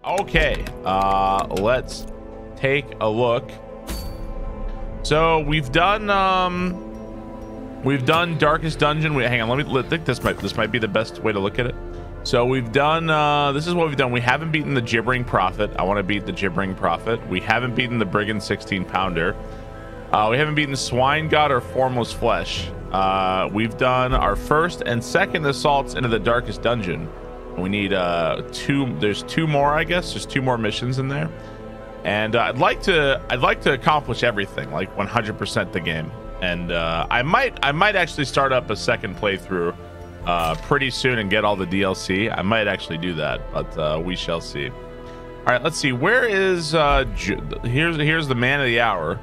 Okay, let's take a look. So we've done Darkest Dungeon. Hang on, let me think. This might be the best way to look at it. So we've done this is what we've done. We haven't beaten the Gibbering Prophet. I want to beat the Gibbering Prophet. We haven't beaten the Brigand 16 Pounder. We haven't beaten Swine God or Formless Flesh. We've done our first and second assaults into the Darkest Dungeon. We need there's two more, I guess. There's 2 more missions in there. And I'd like to accomplish everything, like 100% the game. And I might actually start up a second playthrough pretty soon and get all the DLC. I might actually do that, but we shall see. All right, let's see. Where is here's the man of the hour,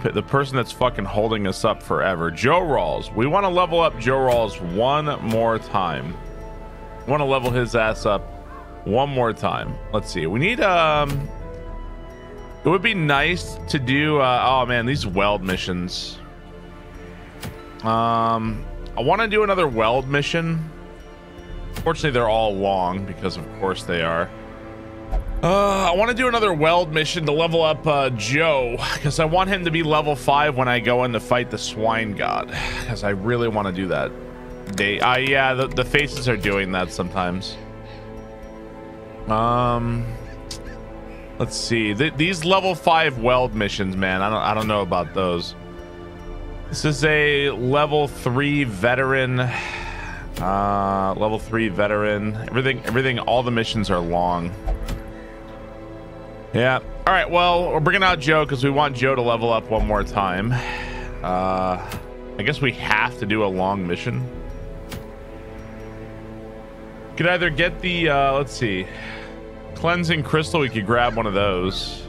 the person that's fucking holding us up forever, Joe Rawls. We want to level up Joe Rawls one more time. Want to level his ass up one more time. Let's see. We need it would be nice to do oh man, these weld missions. I want to do another weld mission. Fortunately, they're all long because of course they are. I want to do another weld mission to level up Joe, because I want him to be level 5 when I go in to fight the Swine God, because I really want to do that. Yeah, the faces are doing that sometimes. Let's see. These level 5 weld missions, man, I don't know about those. This is a level 3 veteran. Level 3 veteran. Everything. All the missions are long. Yeah. All right. Well, we're bringing out Joe because we want Joe to level up one more time. I guess we have to do a long mission. Could either get the let's see, cleansing crystal. We could grab one of those,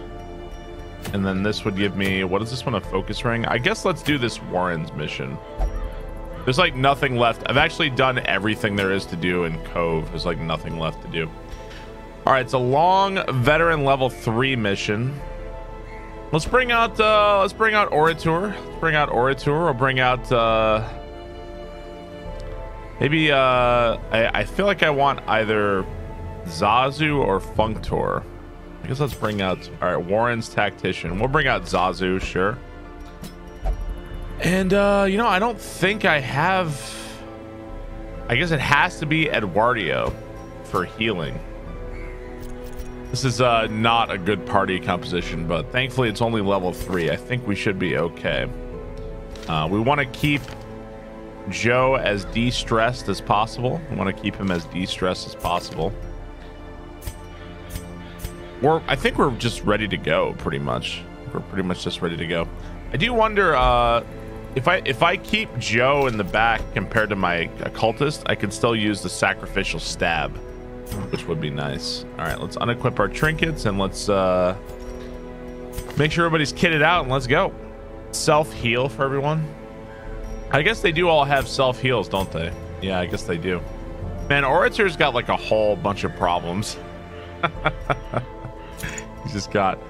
and then this would give me, what is this one, a focus ring? I guess let's do this Warren's mission. There's like nothing left. I've actually done everything there is to do in Cove. There's like nothing left to do. All right, it's a long veteran level 3 mission. Let's bring out Orator. Let's bring out Orator. Or bring out maybe I feel like I want either Zazu or Functor. I guess let's bring out, all right, Warren's Tactician. We'll bring out Zazu, sure. And you know, I don't think I have, I guess it has to be Eduardo for healing. This is not a good party composition, but thankfully it's only level 3. I think we should be okay. We want to keep Joe as de-stressed as possible. We want to keep him as de-stressed as possible. I think we're just ready to go, pretty much. We're pretty much just ready to go. I do wonder if I keep Joe in the back compared to my occultist, I can still use the sacrificial stab, which would be nice. All right, let's unequip our trinkets and let's make sure everybody's kitted out and let's go. Self-heal for everyone. I guess they do all have self-heals, don't they? Yeah, I guess they do. Man, Orator's got like a whole bunch of problems. He's just got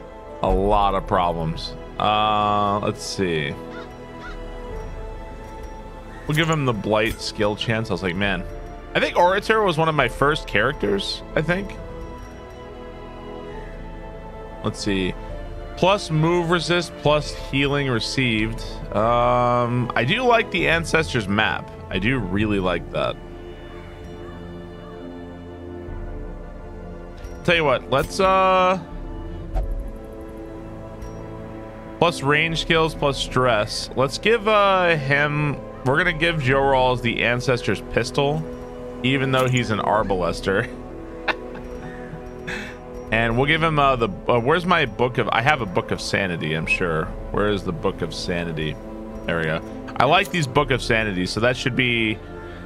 a lot of problems. Let's see. We'll give him the Blight skill chance. I was like, man, I think Orator was one of my first characters, I think. Let's see. Plus move resist, plus healing received. I do like the Ancestors map. I do really like that. Tell you what, let's plus range skills, plus stress. Let's give him, we're gonna give Joe Rawls the Ancestor's pistol, even though he's an arbalester. And we'll give him where's my book of, I have a book of sanity, I'm sure. Where is the book of sanity? There we go. I like these book of sanity, so that should be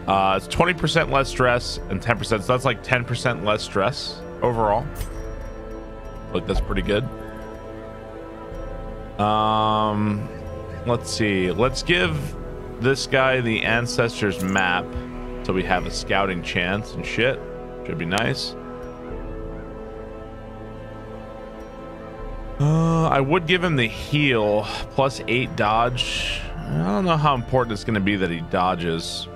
it's 20% less stress and 10%, so that's like 10% less stress overall. Like, that's pretty good. Let's see, let's give this guy the Ancestors map so we have a scouting chance and shit. Should be nice. I would give him the heal plus 8 dodge. I don't know how important it's going to be that he dodges.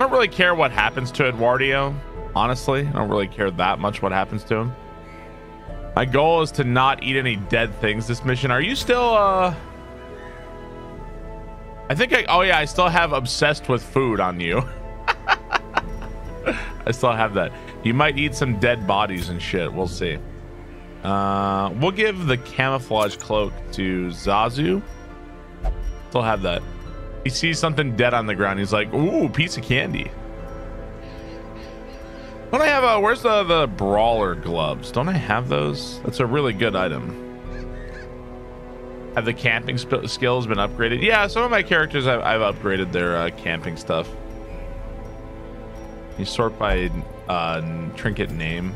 I don't really care what happens to Eduardo. Honestly, I don't really care that much what happens to him. My goal is to not eat any dead things this mission. Are you still I think oh yeah, I still have obsessed with food on you. I still have that. You might eat some dead bodies and shit. We'll see. We'll give the camouflage cloak to Zazu. Still have that. He sees something dead on the ground. He's like, ooh, piece of candy. Don't I have where's the brawler gloves? Don't I have those? That's a really good item. Have the camping skills been upgraded? Yeah, some of my characters I've upgraded their camping stuff. You sort by trinket name.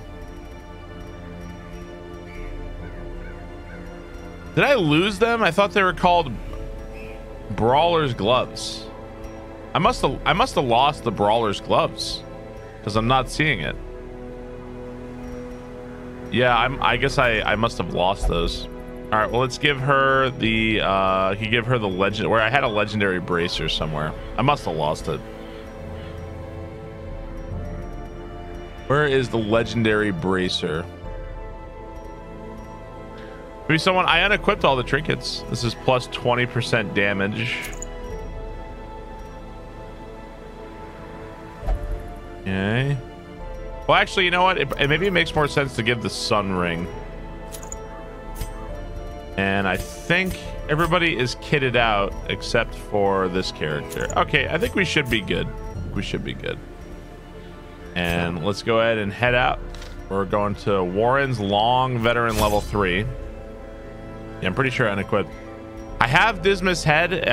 Did I lose them? I thought they were called Brawler's gloves. I must have lost the Brawler's gloves because I'm not seeing it. Yeah, I guess I must have lost those. All right, well, let's give her the he give her the legend where I had a legendary bracer somewhere. I must have lost it. Where is the legendary bracer? Maybe someone, I unequipped all the trinkets. This is plus 20% damage. Okay. Well, actually, you know what? Maybe it makes more sense to give the sun ring. And I think everybody is kitted out except for this character. Okay, I think we should be good. We should be good. And let's go ahead and head out. We're going to Warren's Long Veteran level 3. Yeah, I'm pretty sure unequipped. I have Dismas head. It's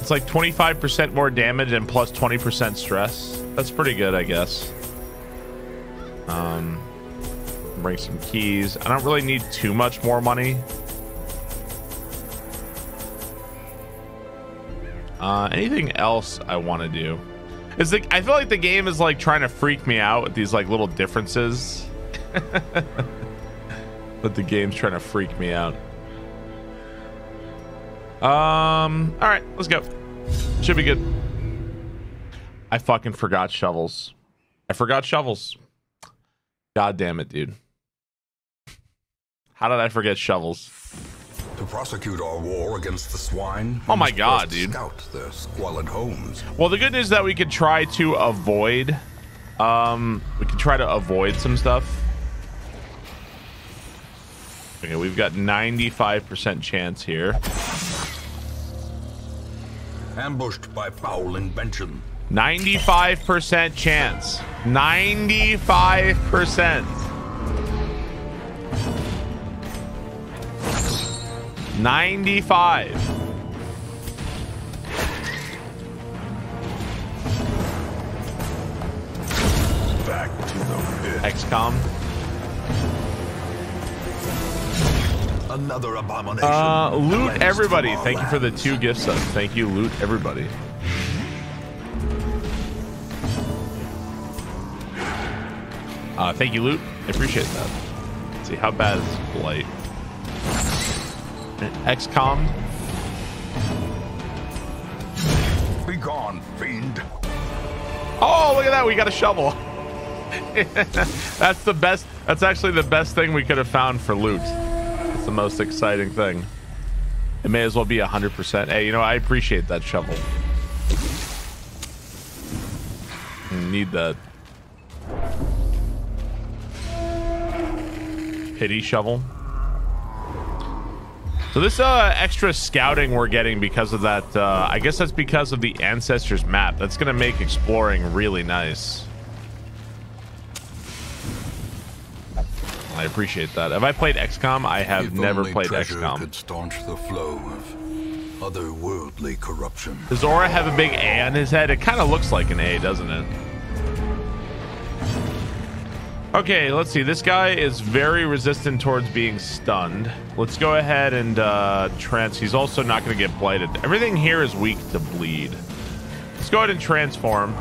like 25% more damage and plus 20% stress. That's pretty good, I guess. Bring some keys. I don't really need too much more money. Anything else I want to do? It's like I feel like the game is like trying to freak me out with these like little differences. But the game's trying to freak me out. All right, let's go. Should be good. I fucking forgot shovels. I forgot shovels. God damn it, dude. How did I forget shovels? To prosecute our war against the swine. Oh my god, dude. Scout their squalid homes. Well, the good news is that we could try to avoid some stuff. Okay, we've got 95% chance here. Ambushed by foul invention. 95% chance. 95%. 95. Back to the pit. XCOM. Another abomination. Loot everybody. Thank you for the 2 gift subs. Thank you, loot everybody. Thank you, loot. I appreciate that. Let's see, how bad is Blight? XCOM. Be gone, fiend. Oh, look at that. We got a shovel. That's the best. That's actually the best thing we could have found for loot. It's the most exciting thing. It may as well be 100%. Hey, you know, I appreciate that shovel. Need that. Pity shovel. So this extra scouting we're getting because of that, I guess that's because of the Ancestors map. That's going to make exploring really nice. I appreciate that. Have I played XCOM? I have never played XCOM. Could staunch the flow of otherworldly corruption. Does Aura have a big A on his head? It kind of looks like an A, doesn't it? Okay, let's see. This guy is very resistant towards being stunned. Let's go ahead and trans. He's also not going to get blighted. Everything here is weak to bleed. Let's go ahead and transform.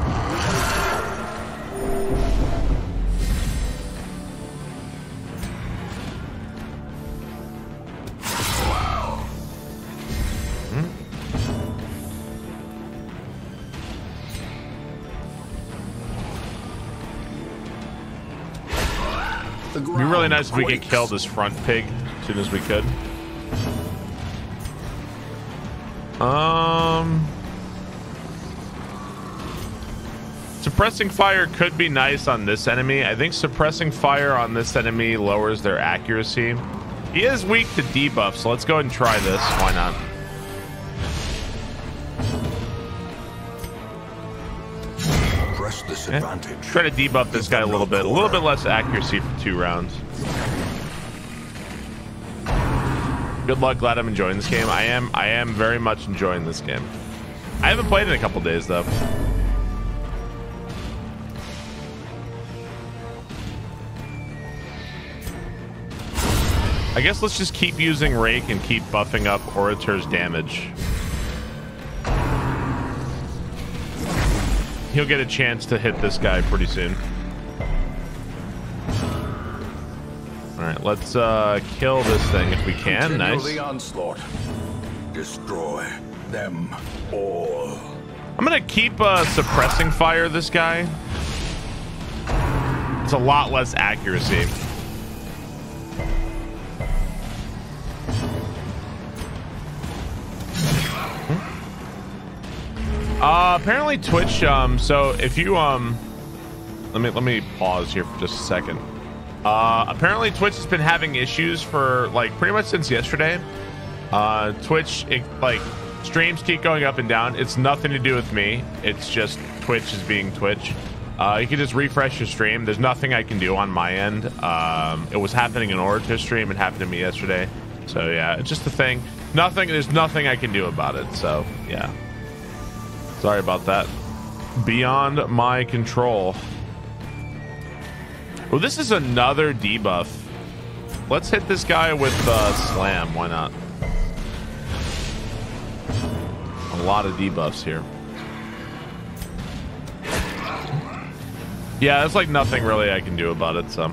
It'd be really nice if we could kill this front pig as soon as we could. Suppressing fire could be nice on this enemy. I think suppressing fire on this enemy lowers their accuracy. He is weak to debuff, so let's go ahead and try this. Why not? Press this advantage. Try to debuff this guy a little bit less accuracy for 2 rounds. Good luck. Glad I'm enjoying this game. I am very much enjoying this game. I haven't played in a couple days though. I guess let's just keep using Rake and keep buffing up Orator's damage. He'll get a chance to hit this guy pretty soon. All right, let's kill this thing if we can. Continue Nice. the onslaught. Destroy them all. I'm gonna keep suppressing fire this guy. It's a lot less accuracy. Apparently Twitch, so if you let me pause here for just a second. Apparently Twitch has been having issues for like pretty much since yesterday. Twitch, like streams keep going up and down. It's nothing to do with me. It's just Twitch is being Twitch. You can just refresh your stream. There's nothing I can do on my end. It was happening in Orator stream. It happened to me yesterday. So yeah, it's just a thing. There's nothing I can do about it. So yeah. Sorry about that. Beyond my control. Well, this is another debuff. Let's hit this guy with slam. Why not? A lot of debuffs here. Yeah, there's like nothing really I can do about it, so.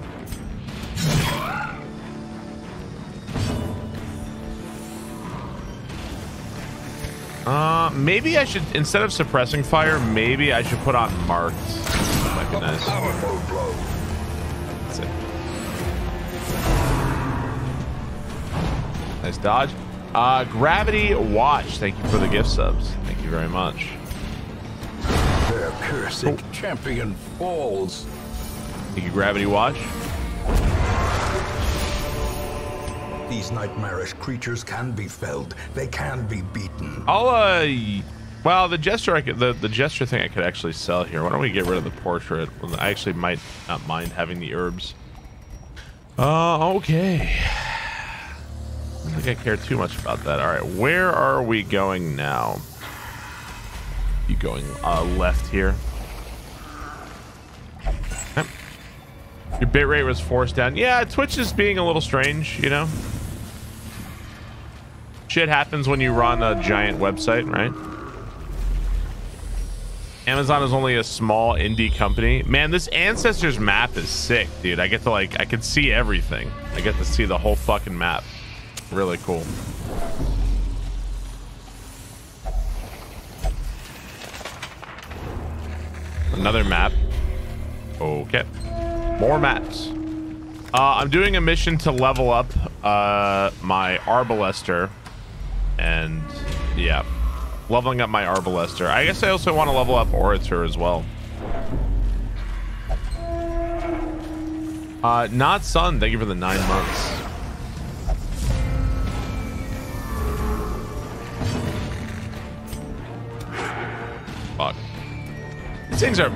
Maybe I should, instead of suppressing fire, maybe I should put on marked. Recognize. That's it. Nice dodge. Gravity Watch. Thank you for the gift subs. Thank you very much. Their cursed champion falls. Thank you, Gravity Watch. These nightmarish creatures can be felled. They can be beaten. Well, the gesture the gesture thing I could actually sell here. Why don't we get rid of the portrait? I actually might not mind having the herbs. Okay. I don't think I care too much about that. All right, where are we going now? You going left here? Yep. Your bitrate was forced down. Yeah, Twitch is being a little strange, you know. Shit happens when you run a giant website, right? Amazon is only a small indie company. Man, this Ancestors map is sick, dude. I get to I can see everything. I get to see the whole fucking map. Really cool. Another map. Okay. More maps. I'm doing a mission to level up my Arbalester. And yeah, leveling up my Arbalester. I guess I also want to level up Orator as well. Not Sun, thank you for the 9 months. Fuck.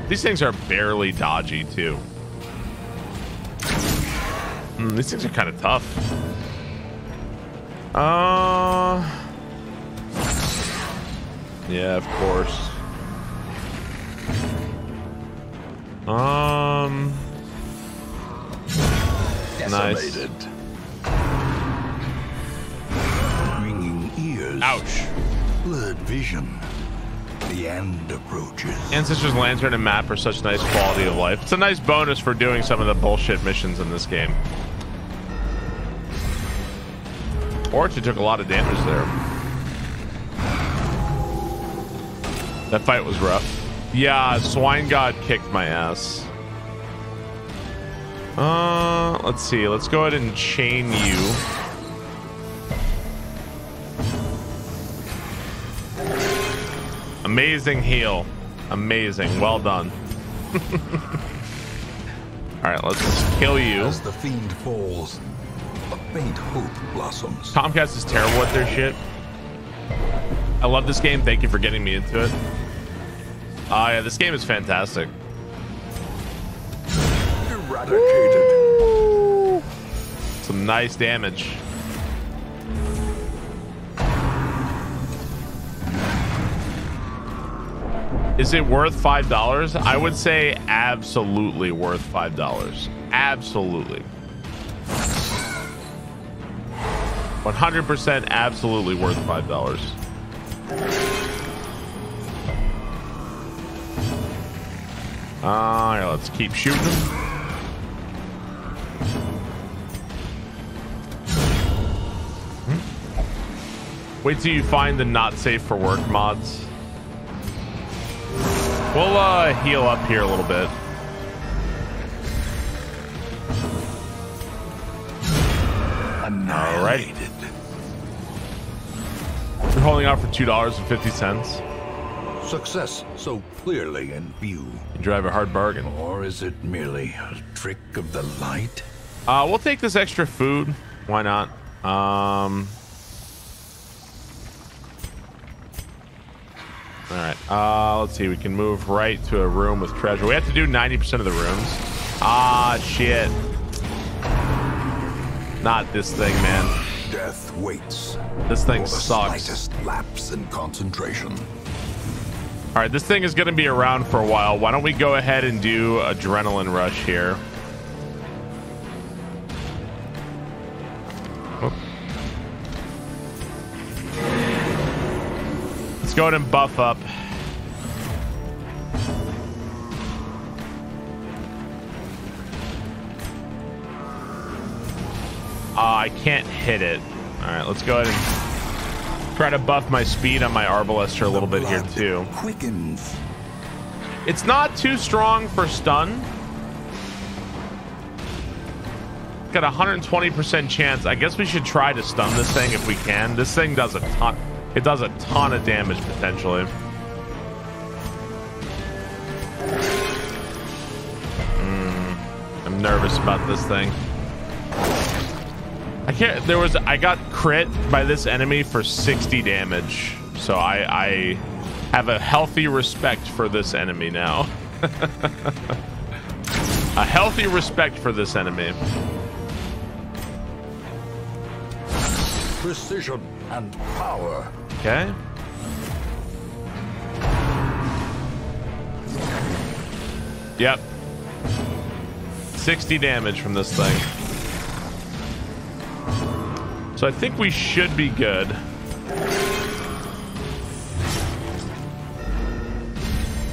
These things are barely dodgy too. These things are kind of tough. Yeah, of course. Nice. Ringing ears. Ouch. Blurred vision. The end approaches. Ancestors Lantern and map are such nice quality of life. It's a nice bonus for doing some of the bullshit missions in this game. Orchard took a lot of damage there. That fight was rough. Yeah, Swine God kicked my ass. Let's see. Let's go ahead and chain you. Amazing heal. Amazing. Well done. All right, let's kill you. As the fiend falls, a faint hope blossoms. Comcast is terrible at their shit. I love this game. Thank you for getting me into it. Yeah, this game is fantastic. Eradicated. Woo! Some nice damage. Is it worth $5? I would say absolutely worth $5. Absolutely. 100% absolutely worth $5. Here, let's keep shooting them. Wait till you find the not safe for work mods. We'll heal up here a little bit. Alright. We're holding out for $2.50. Success so clearly in view. You drive a hard bargain. Or is it merely a trick of the light? We'll take this extra food. Why not? All right. Let's see. We can move right to a room with treasure. We have to do 90% of the rooms. Ah, shit. Not this thing, man. Death waits. This thing for the sucks. Slightest lapse in concentration. All right, this thing is going to be around for a while. Why don't we go ahead and do adrenaline rush here? Oh. Let's go ahead and buff up. I can't hit it. All right, let's go ahead and try to buff my speed on my Arbalester a little bit here too. Quickens. It's not too strong for stun. Got a 120% chance. I guess we should try to stun this thing if we can. This thing does a ton. It does a ton of damage potentially. I'm nervous about this thing. I can't. I got crit by this enemy for 60 damage, so I have a healthy respect for this enemy now. A healthy respect for this enemy. Precision and power. Okay. Yep. 60 damage from this thing. So I think we should be good.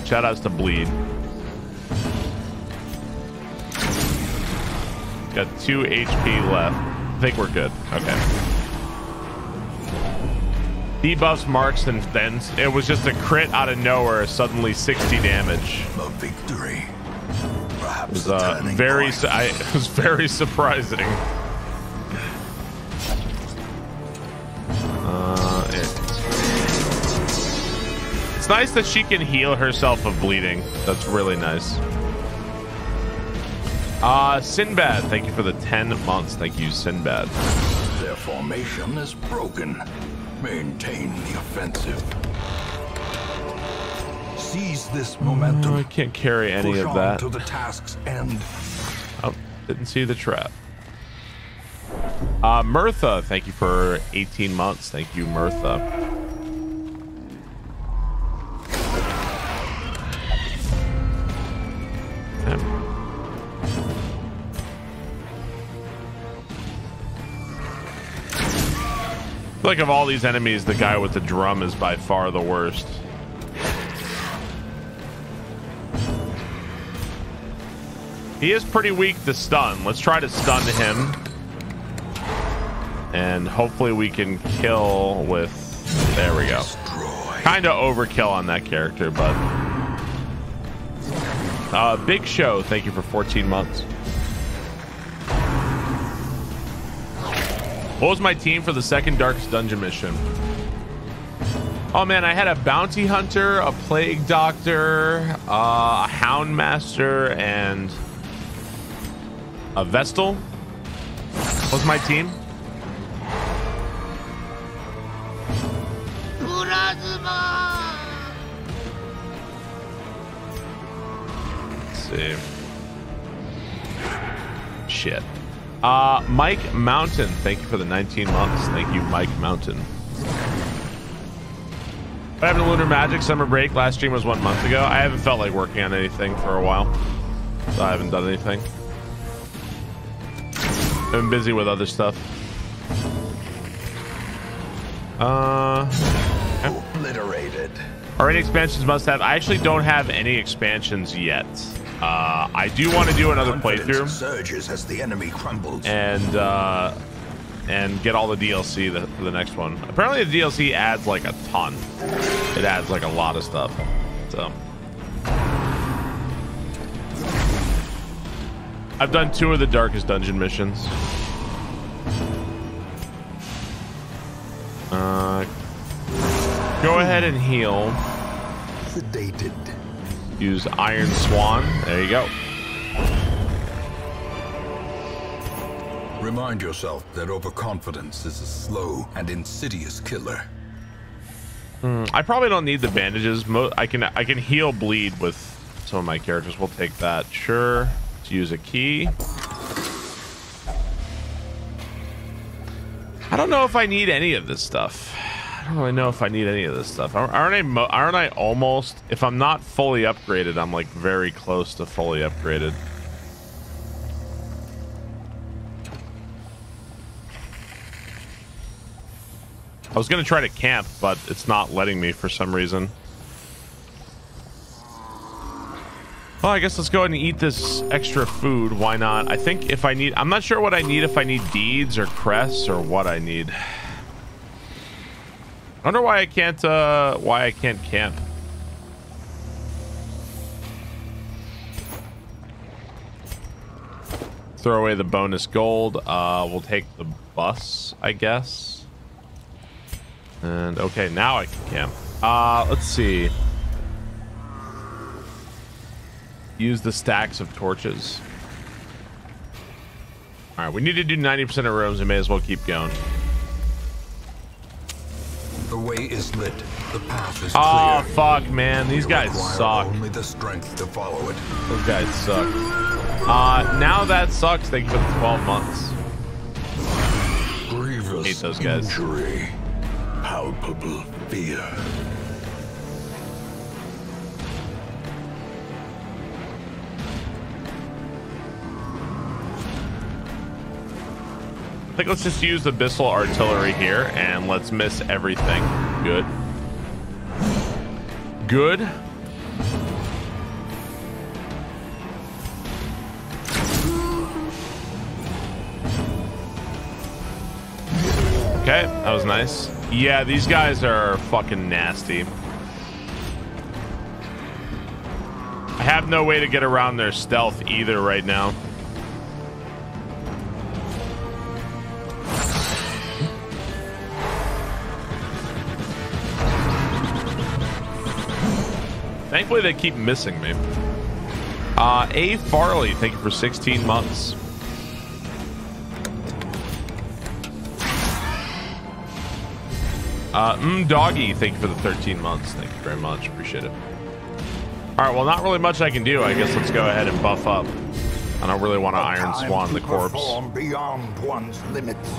Shout outs to Bleed. Got 2 HP left. I think we're good. Okay. Debuffs, marks, and then it was just a crit out of nowhere. Suddenly 60 damage. A victory. Perhaps It was very surprising. It's nice that she can heal herself of bleeding. That's really nice. Sinbad, thank you for the 10 months. Thank you, Sinbad. Their formation is broken. Maintain the offensive. Seize this momentum. I can't carry any of that. To the task's end. Oh, didn't see the trap. Mirtha, thank you for 18 months. Thank you, Mirtha. I feel like of all these enemies, the guy with the drum is by far the worst. He is pretty weak to stun. Let's try to stun him. And hopefully we can kill with... There we go. Kind of overkill on that character, but... Big Show, thank you for 14 months. What was my team for the second Darkest Dungeon mission? Oh man, I had a bounty hunter, a plague doctor, a hound master, and a vestal. What's my team? Let's see. Shit. Mike Mountain, thank you for the 19 months. Thank you, Mike Mountain. What happened to Lunar Magic summer break? Last stream was 1 month ago. I haven't felt like working on anything for a while, so I haven't done anything. I've been busy with other stuff. Obliterated. Are any expansions must have? I actually don't have any expansions yet. I do want to do another playthrough. Surges as the enemy crumbles. And get all the DLC for the next one. Apparently the DLC adds like a ton. It adds like a lot of stuff. So I've done 2 of the Darkest Dungeon missions. Go ahead and heal. Sedated. Use Iron Swan. There you go. Remind yourself that overconfidence is a slow and insidious killer. I probably don't need the bandages. I can heal bleed with some of my characters. We'll take that. Sure. Let's use a key. I don't know if I need any of this stuff. I don't really know if I need any of this stuff. Aren't I almost? If I'm not fully upgraded, I'm like very close to fully upgraded. I was gonna try to camp, but it's not letting me for some reason. Well, I guess let's go ahead and eat this extra food. Why not? I think if I need, I'm not sure what I need, if I need deeds or crests or what I need. I wonder why I can't camp. Throw away the bonus gold. We'll take the bus, I guess. And okay, now I can camp. Let's see. Use the stacks of torches. All right, we need to do 90% of rooms. We may as well keep going. The way is lit. The path is oh, clear. fuck, man. These guys suck. Only the strength to follow it. Those guys suck. Now that sucks. Thank you for the 12 months. Grievous hate those guys. Injury. Palpable fear. I think let's just use the Abyssal Artillery here and let's miss everything. Good. Good. Okay, that was nice. Yeah, these guys are fucking nasty. I have no way to get around their stealth either right now. Thankfully, they keep missing me. A. Farley, thank you for 16 months. Doggy, thank you for the 13 months. Thank you very much. Appreciate it. All right, well, not really much I can do. I guess let's go ahead and buff up. I don't really want to Iron Swan the corpse. Beyond one's limits.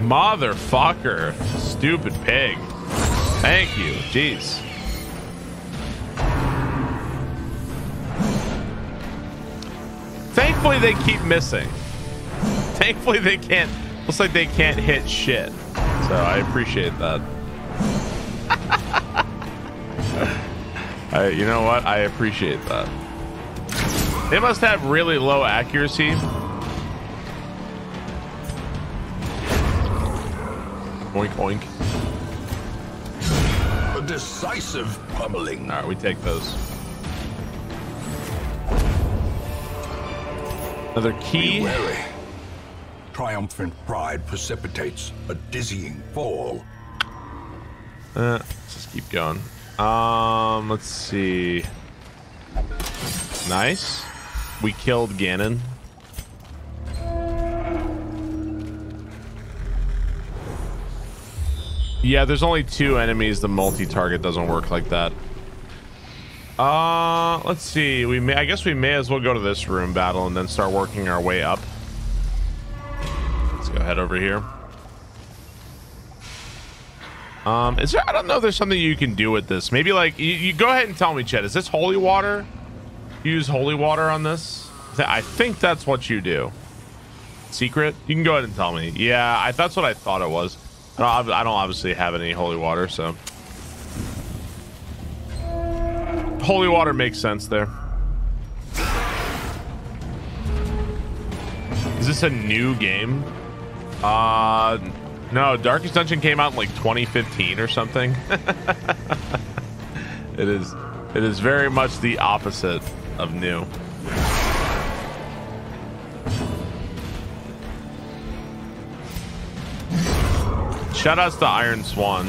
Motherfucker. Stupid pig. Thank you. Jeez. Thankfully, they keep missing. Thankfully, they can't. Looks like they can't hit shit. So I appreciate that. You know what? I appreciate that. They must have really low accuracy. Oink, oink. A decisive pummeling. All right, we take those. Another key. Triumphant pride precipitates a dizzying fall. Let's just keep going. Let's see. Nice. We killed Ganon. Yeah, there's only 2 enemies. The multi-target doesn't work like that. Let's see. I guess we may as well go to this room battle and then start working our way up. Let's go head over here. Is there? I don't know. There's something you can do with this. Maybe like you go ahead and tell me, Chet. Is this holy water? Use holy water on this? I think that's what you do. Secret? You can go ahead and tell me. Yeah, that's what I thought it was. I don't obviously have any holy water, so holy water makes sense there. Is this a new game? No, Darkest Dungeon came out in like 2015 or something. It is very much the opposite of new. Shout outs to Iron Swan.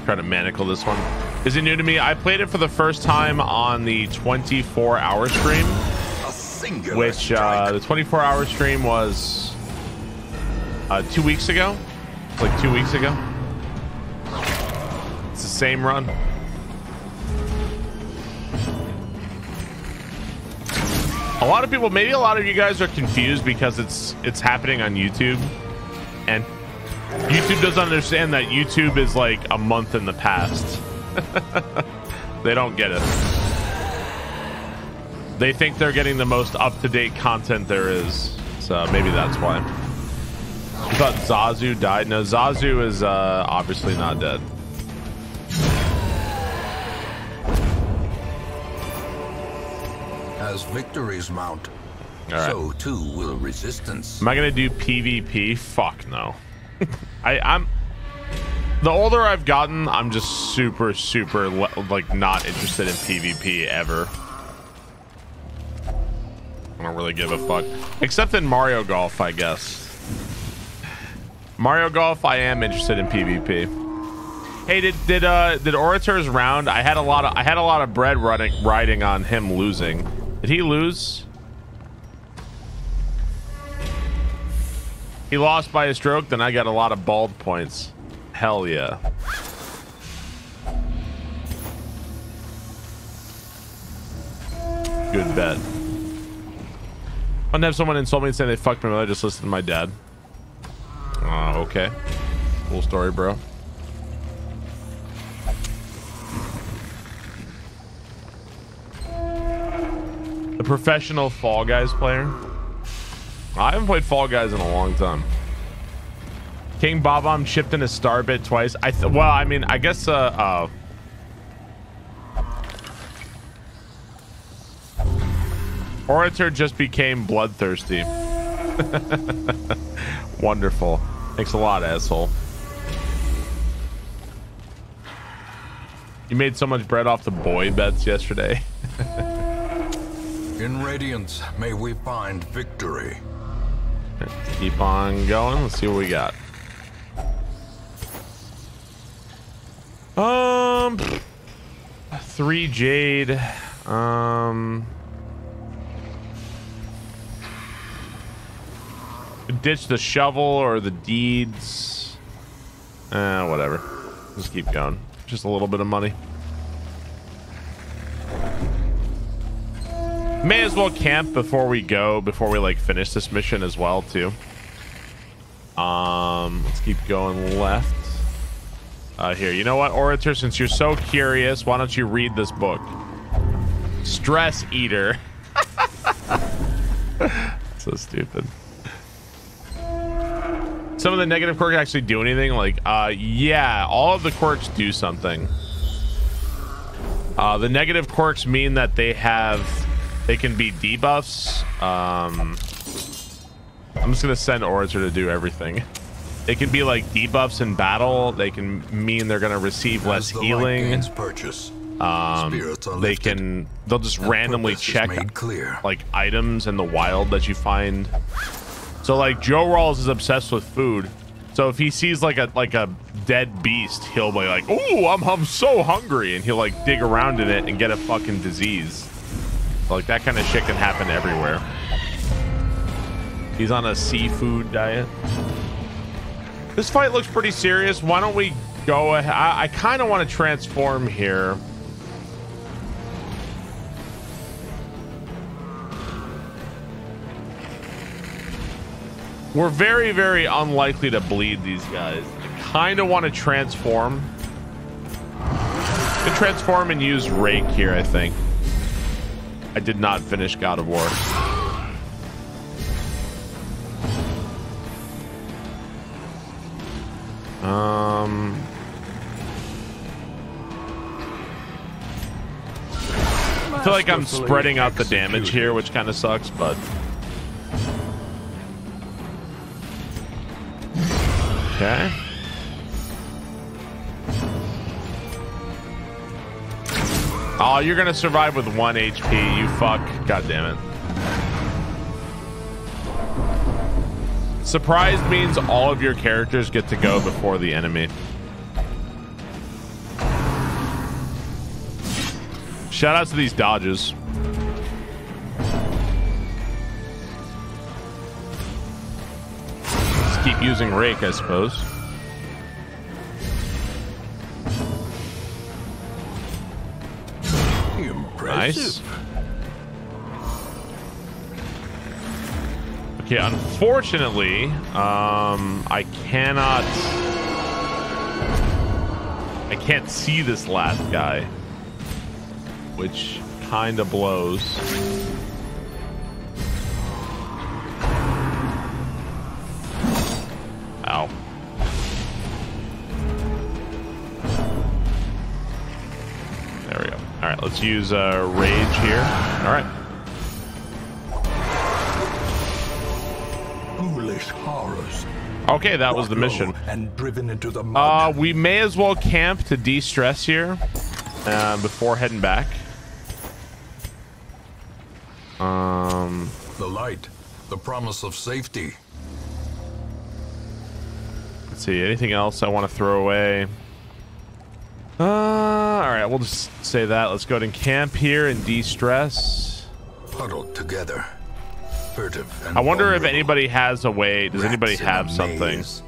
Try to manacle this one. Is it new to me? I played it for the first time on the 24-hour stream, which the 24-hour stream was 2 weeks ago. Like 2 weeks ago. It's the same run. A lot of people, maybe a lot of you guys are confused because it's happening on YouTube, and YouTube doesn't understand that YouTube is like a month in the past. They don't get it. They think they're getting the most up-to-date content there is, so maybe that's why. I thought Zazu died. No, Zazu is obviously not dead. As victories mount, right. So too will resistance. Am I gonna do PvP? Fuck no. I'm the older I've gotten, I'm just super like not interested in PvP ever. I don't really give a fuck, except in Mario Golf, I guess. Mario Golf, I am interested in PvP. Hey, did Orator's round? I had a lot of bread riding on him losing. Did he lose? He lost by a stroke, then I got a lot of bald points. Hell yeah. Good bet. Fun to have someone insult me and say they fucked my mother. Just listen to my dad. Okay. Cool story, bro. The professional Fall Guys player. I haven't played Fall Guys in a long time. King Bob-omb chipped in a star bit twice. Well, I mean, I guess Orator just became bloodthirsty. Wonderful. Thanks a lot, asshole. You made so much bread off the boy bets yesterday. In Radiance, may we find victory. Let's keep on going. Let's see what we got. 3 jade. Ditch the shovel or the deeds. Whatever. Just keep going. Just a little bit of money. May as well camp before we go, before we like finish this mission as well too. Let's keep going left. Here, you know what, Orator, since you're so curious, why don't you read this book? Stress Eater. So stupid. Some of the negative quirks actually do anything? Like, yeah, all of the quirks do something. The negative quirks mean that they can be debuffs. I'm just gonna send Orator to do everything. They can be like debuffs in battle. They can mean they're gonna receive less healing. Purchase, they'll just randomly check like items in the wild that you find. So like Joe Rawls is obsessed with food. So if he sees like a dead beast, he'll be like, "Ooh, I'm so hungry," and he'll like dig around in it and get a fucking disease. So, like that kind of shit can happen everywhere. He's on a seafood diet. This fight looks pretty serious. Why don't we go ahead? I kind of want to transform here. We're very, very unlikely to bleed these guys. I kind of want to transform. To transform and use Rake here, I think. I did not finish God of War. I feel like I'm spreading out the damage here, which kind of sucks, but okay. Oh, you're gonna survive with 1 HP, you fuck. God damn it. Surprised means all of your characters get to go before the enemy. Shout out to these dodges. Just keep using Rake, I suppose. Nice. Okay, unfortunately, I can't see this last guy, which kind of blows. Ow. There we go. All right, let's use Rage here. All right. Foolish horrors. Okay, that was the mission. And driven into the mud. We may as well camp to de-stress here before heading back. The light, the promise of safety. Let's see, anything else I want to throw away? All right, we'll just say that. Let's go ahead and camp here and de-stress. Huddled together. Furtive and I wonder if vulnerable. anybody has a way. Does anybody Rats in have a something? maze.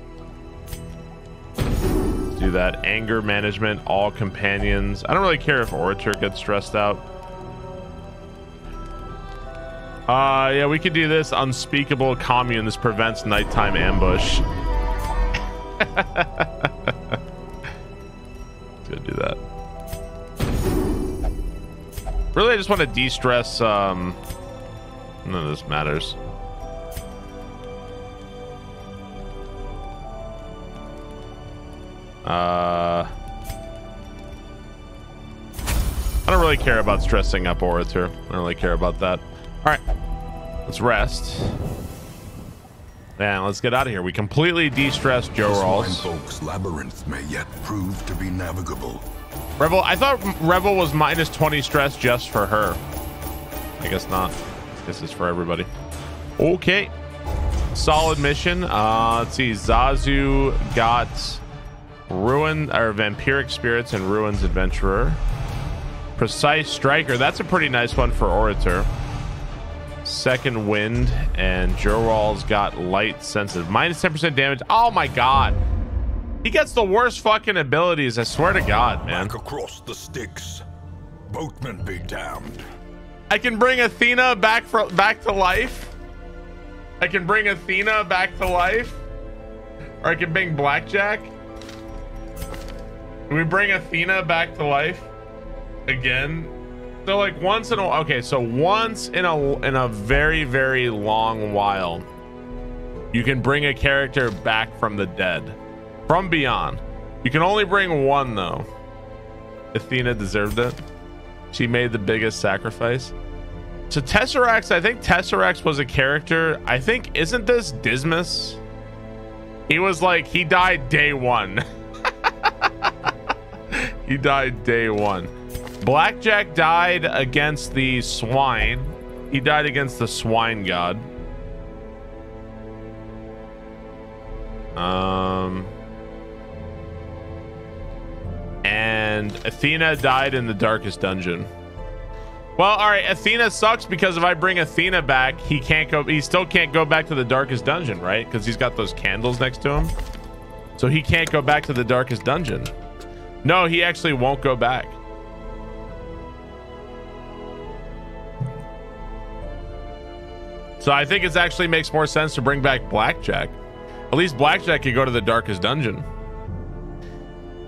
Let's do that. Anger management, all companions. I don't really care if Orator gets stressed out. Yeah, we could do this. Unspeakable commune. This prevents nighttime ambush. Gonna do that. Really, I just want to de-stress. None of this matters. I don't really care about stressing up Orator. I don't really care about that. All right, let's rest. And let's get out of here. We completely de-stressed Joe Rawls. Folks' labyrinth may yet prove to be navigable. Rebel, I thought Rebel was minus 20 stress just for her. I guess not. This is for everybody. Okay. Solid mission. Let's see. Zazu got Ruin or Vampiric Spirits and Ruins Adventurer. Precise Striker. That's a pretty nice one for Orator. Second Wind, and Jorwal's got Light Sensitive. Minus 10% damage. Oh my god. He gets the worst fucking abilities, I swear to god, man. Back across the sticks. Boatmen be damned. I can bring Athena back to life. I can bring Athena back to life. Or I can bring Blackjack. Can we bring Athena back to life again? So like once in a okay, so once in a very, very long while, you can bring a character back from the dead, from beyond. You can only bring one though. Athena deserved it. She made the biggest sacrifice. So Tesseract, I think Tesseract was a character. I think, isn't this Dismas? He was like, he died day one. He died day one. Blackjack died against the swine. He died against the swine god. And Athena died in the darkest dungeon. Well, all right, Athena sucks because if I bring Athena back, he still can't go back to the darkest dungeon, right? Because he's got those candles next to him. So he can't go back to the darkest dungeon. No, he actually won't go back. So I think it actually makes more sense to bring back Blackjack. At least Blackjack could go to the darkest dungeon.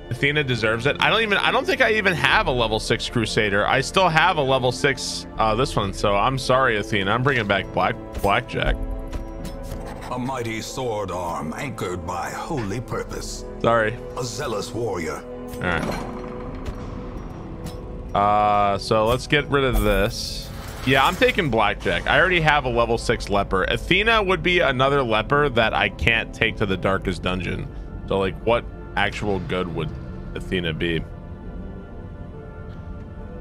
Athena deserves it. I don't think I even have a level 6 Crusader. I still have a level 6 this one, so I'm sorry, Athena. I'm bringing back Blackjack. A mighty sword arm anchored by holy purpose. Sorry. A zealous warrior. Alright. So let's get rid of this. Yeah, I'm taking Blackjack. I already have a level 6 leper. Athena would be another leper that I can't take to the darkest dungeon. So like, what actual good would Athena be?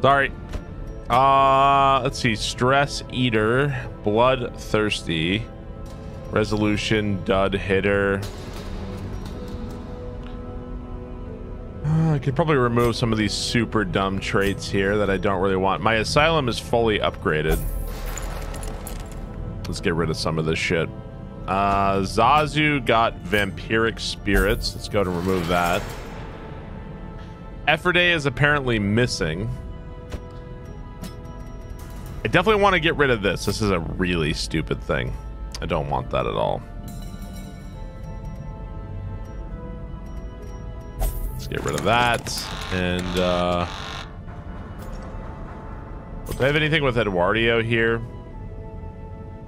Sorry. Let's see. Stress Eater, Bloodthirsty, Resolution, Dud Hitter. I could probably remove some of these super dumb traits here that I don't really want. My Asylum is fully upgraded. Let's get rid of some of this shit. Zazu got Vampiric Spirits. Let's go to remove that. Efforday is apparently missing. I definitely want to get rid of this. This is a really stupid thing. I don't want that at all. Let's get rid of that. And do I have anything with Eduardio here?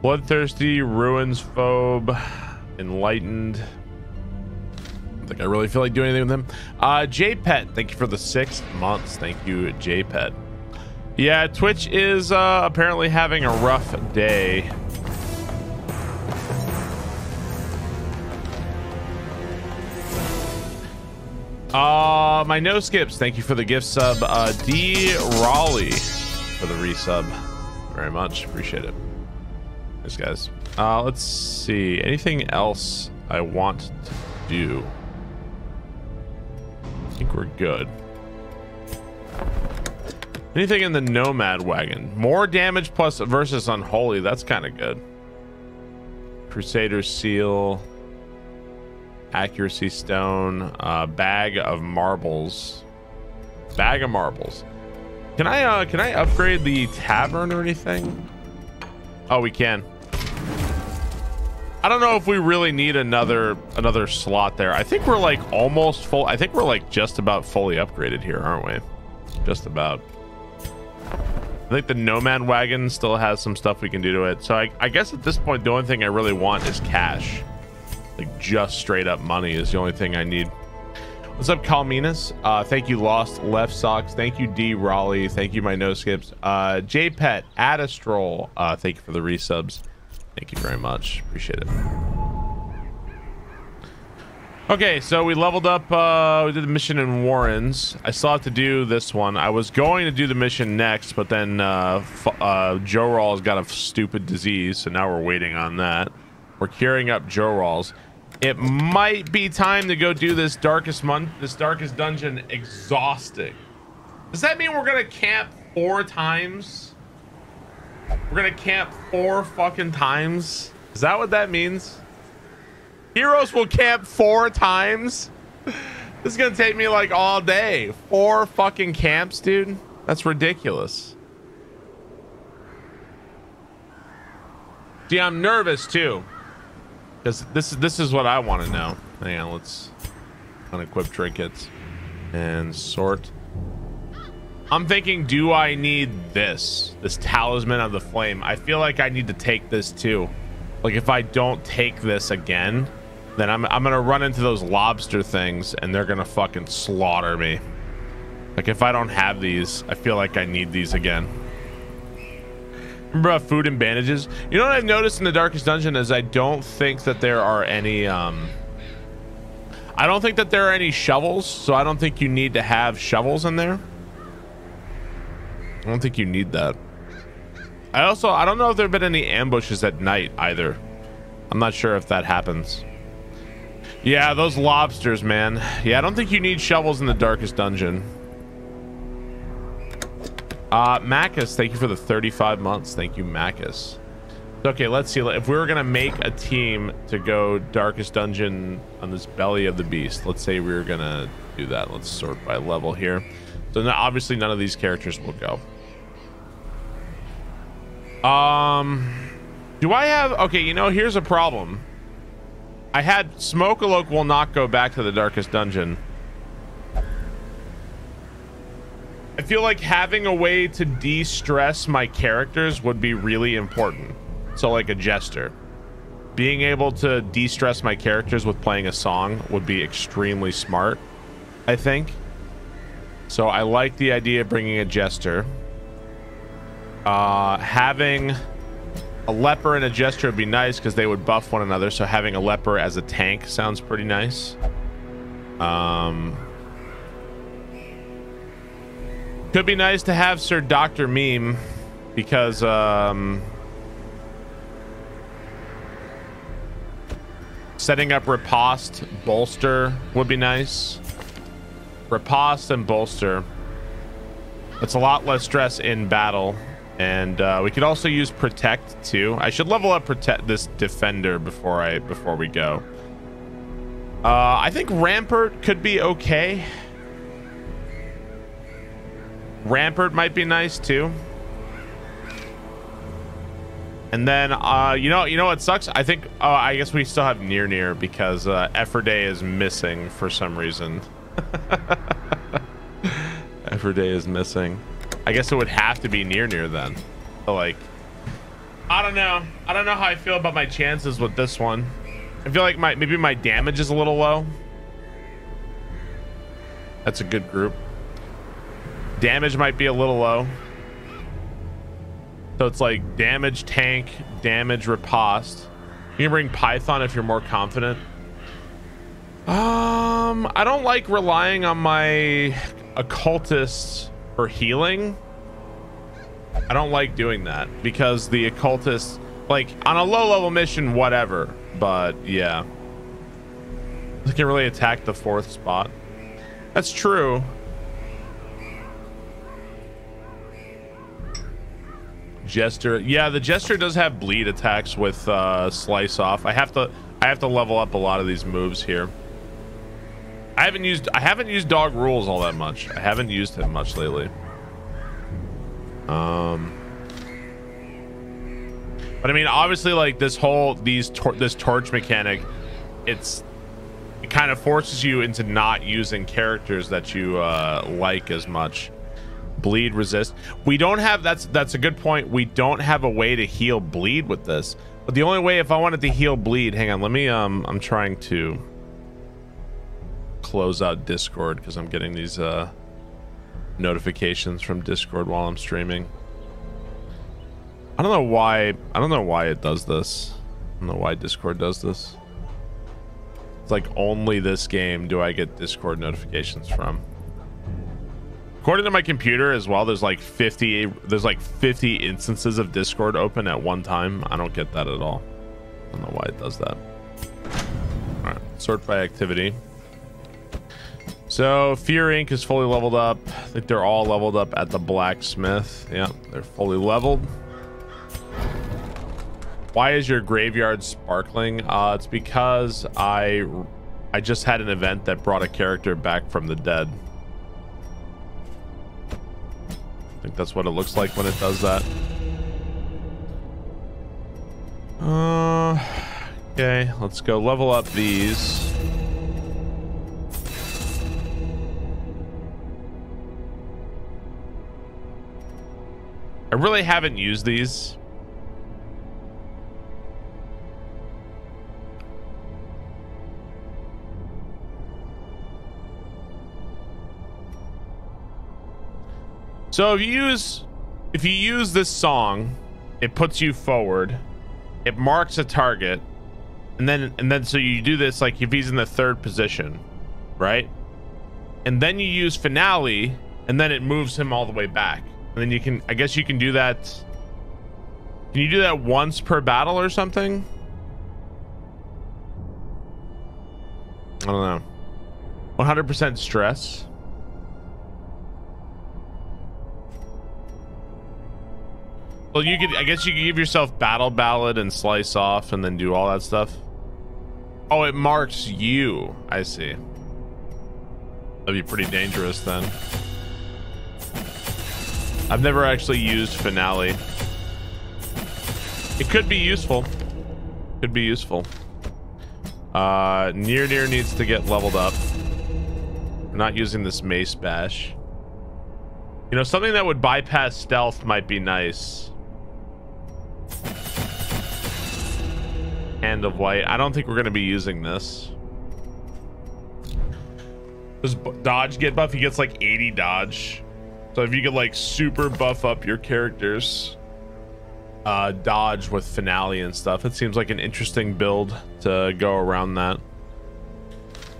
Bloodthirsty, Ruins Phobe, Enlightened. I don't think I really feel like doing anything with him. JPet, thank you for the 6 months. Thank you, JPet. Yeah, Twitch is apparently having a rough day. My no skips, thank you for the gift sub. D Raleigh for the resub. Very much appreciate it. Thanks, guys. Let's see. Anything else I want to do? I think we're good. Anything in the Nomad Wagon? More damage plus versus Unholy. That's kind of good. Crusader Seal. Accuracy Stone. Bag of Marbles. Bag of Marbles. Can I upgrade the Tavern or anything? Oh, we can. I don't know if we really need another slot there. I think we're like almost full. I think we're like just about fully upgraded here, aren't we? Just about. I think the Nomad Wagon still has some stuff we can do to it. So I guess at this point, the only thing I really want is cash. Like just straight up money is the only thing I need. What's up, Calminus? Thank you, Lost Left Socks. Thank you, D Raleigh. Thank you, my no skips. JPet, Adastrol. Thank you for the resubs. Thank you very much. Appreciate it. Okay, so we leveled up. We did the mission in Warrens. I still have to do this one. I was going to do the mission next, but then Joe Rawls got a stupid disease, so now we're waiting on that. We're curing up Joe Rawls. It might be time to go do this darkest dungeon exhausting. Does that mean we're gonna camp 4 times? We're gonna camp 4 fucking times? Is that what that means? Heroes will camp 4 times? This is gonna take me like all day. 4 fucking camps, dude? That's ridiculous. See, I'm nervous too. Because this is what I want to know. Hang on, let's unequip trinkets and sort. I'm thinking, do I need this Talisman of the Flame? I feel like I need to take this too. Like if I don't take this again, then I'm gonna run into those lobster things and they're gonna fucking slaughter me. Like if I don't have these, I feel like I need these again. Remember food and bandages? You know what I've noticed in the darkest dungeon is I don't think that there are any shovels, so I don't think you need to have shovels in there. I don't think you need that. I don't know if there have been any ambushes at night either. I'm not sure if that happens. Yeah, those lobsters, man. Yeah, I don't think you need shovels in the darkest dungeon. Macus, thank you for the 35 months. Thank you, Macus. Okay, let's see. If we were gonna make a team to go darkest dungeon on this belly of the beast, let's say we were gonna do that. Let's sort by level here. So now, obviously none of these characters will go. Do I have, okay, you know, here's a problem. I had Smokealoke will not go back to the darkest dungeon. I feel like having a way to de-stress my characters would be really important. So like a jester. Being able to de-stress my characters with playing a song would be extremely smart, I think. So I like the idea of bringing a jester. Having a leper and a jester would be nice because they would buff one another. So having a leper as a tank sounds pretty nice. Could be nice to have Sir Dr. Meme because setting up riposte bolster would be nice. Riposte and bolster. It's a lot less stress in battle. And we could also use protect too. I should level up protect this defender before we go. I think rampart could be okay. Rampart might be nice too. And then you know what sucks? I think I guess we still have near because Efforday is missing for some reason. Efforday is missing. I guess it would have to be near then. So like, I don't know how I feel about my chances with this one. I feel like maybe my damage is a little low. That's a good group. Damage might be a little low. So it's like damage tank, damage riposte. You can bring Python if you're more confident. I don't like relying on my occultists for healing. I don't like doing that because the occultists, like on a low level mission, whatever, but yeah, they can really attack the 4th spot. That's true. Jester, yeah, the Jester does have bleed attacks with slice off. I have to level up a lot of these moves here. I haven't used dog rules all that much. I haven't used him much lately. But I mean, obviously, like this torch mechanic, it kind of forces you into not using characters that you like as much. Bleed resist. We don't have, that's a good point. We don't have a way to heal bleed with this. But the only way, if I wanted to heal bleed, hang on, let me I'm trying to close out Discord because I'm getting these notifications from Discord while I'm streaming. I don't know why it does this. I don't know why Discord does this. It's like only this game do I get Discord notifications from. According to my computer as well, there's like 50 instances of Discord open at one time. I don't get that at all. I don't know why it does that. All right, sort by activity. So Fear Inc. is fully leveled up. I think they're all leveled up at the blacksmith. Yeah, they're fully leveled. Why is your graveyard sparkling? It's because I just had an event that brought a character back from the dead. I think that's what it looks like when it does that. Okay, let's go level up these. I really haven't used these. So if you use this song, it puts you forward, it marks a target, and then so you do this like if he's in the 3rd position, right? And then you use finale, and then it moves him all the way back. And then you can, I guess you can do that. Can you do that once per battle or something? I don't know. 100% stress. Well, you could, I guess you could give yourself battle ballad and slice off and then do all that stuff. Oh, it marks you. I see. That'd be pretty dangerous then. I've never actually used finale. It could be useful. Could be useful. Near needs to get leveled up. We're not using this mace bash. You know, something that would bypass stealth might be nice. Hand of White. I don't think we're going to be using this. Does dodge get buff? He gets like 80 dodge. So if you could like super buff up your characters, dodge with finale and stuff, it seems like an interesting build to go around that.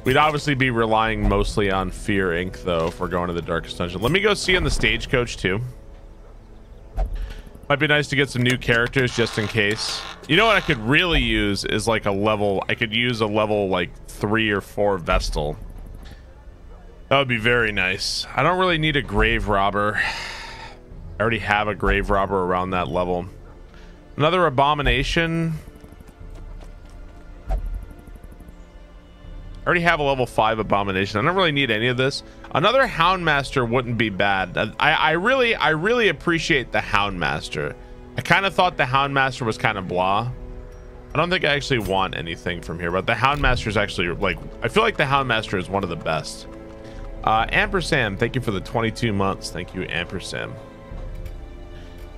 We'd obviously be relying mostly on Fear Inc. though if we're going to the Darkest Dungeon. Let me go see on the Stagecoach too. Might be nice to get some new characters just in case. You know what I could really use is like a level. I could use a level like 3 or 4 Vestal. That would be very nice. I don't really need a Grave Robber. I already have a Grave Robber around that level. Another Abomination. I already have a level 5 Abomination. I don't really need any of this. Another Houndmaster wouldn't be bad. I really appreciate the Houndmaster. I kind of thought the Houndmaster was kind of blah. I don't think I actually want anything from here, but the Houndmaster is actually like, I feel like the Houndmaster is one of the best. Ampersand, thank you for the 22 months. Thank you, Ampersand.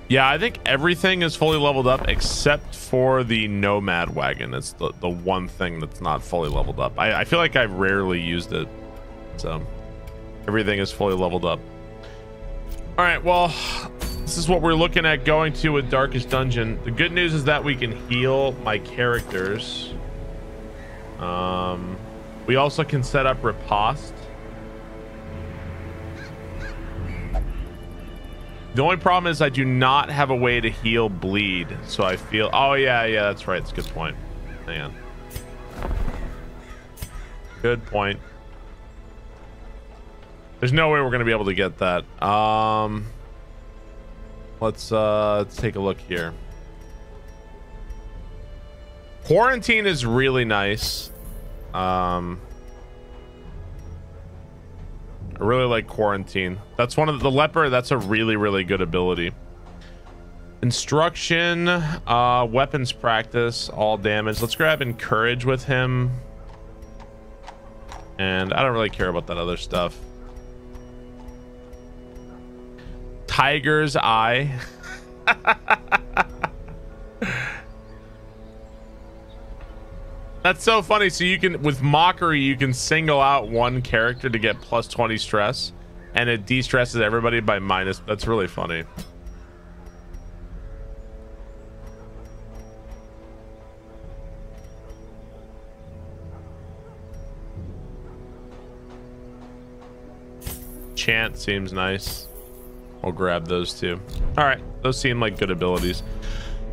Yeah, I think everything is fully leveled up except for the Nomad Wagon. It's the one thing that's not fully leveled up. I feel like I've rarely used it. So everything is fully leveled up. All right, well, this is what we're looking at going to with Darkest Dungeon. The good news is that we can heal my characters. We also can set up Riposte. The only problem is I do not have a way to heal bleed, so I feel... Oh, yeah, that's right. That's a good point. Hang on. Good point. There's no way we're going to be able to get that. Let's take a look here. Quarantine is really nice. I really like Quarantine. That's one of the Leper. That's a really good ability. Instruction, weapons practice, all damage. Let's grab Encourage with him. And I don't really care about that other stuff. Tiger's Eye. That's so funny. So you can, with Mockery, you can single out one character to get plus 20 stress, and it de-stresses everybody by minus. That's really funny. Chant seems nice. We'll grab those two. All right, those seem like good abilities.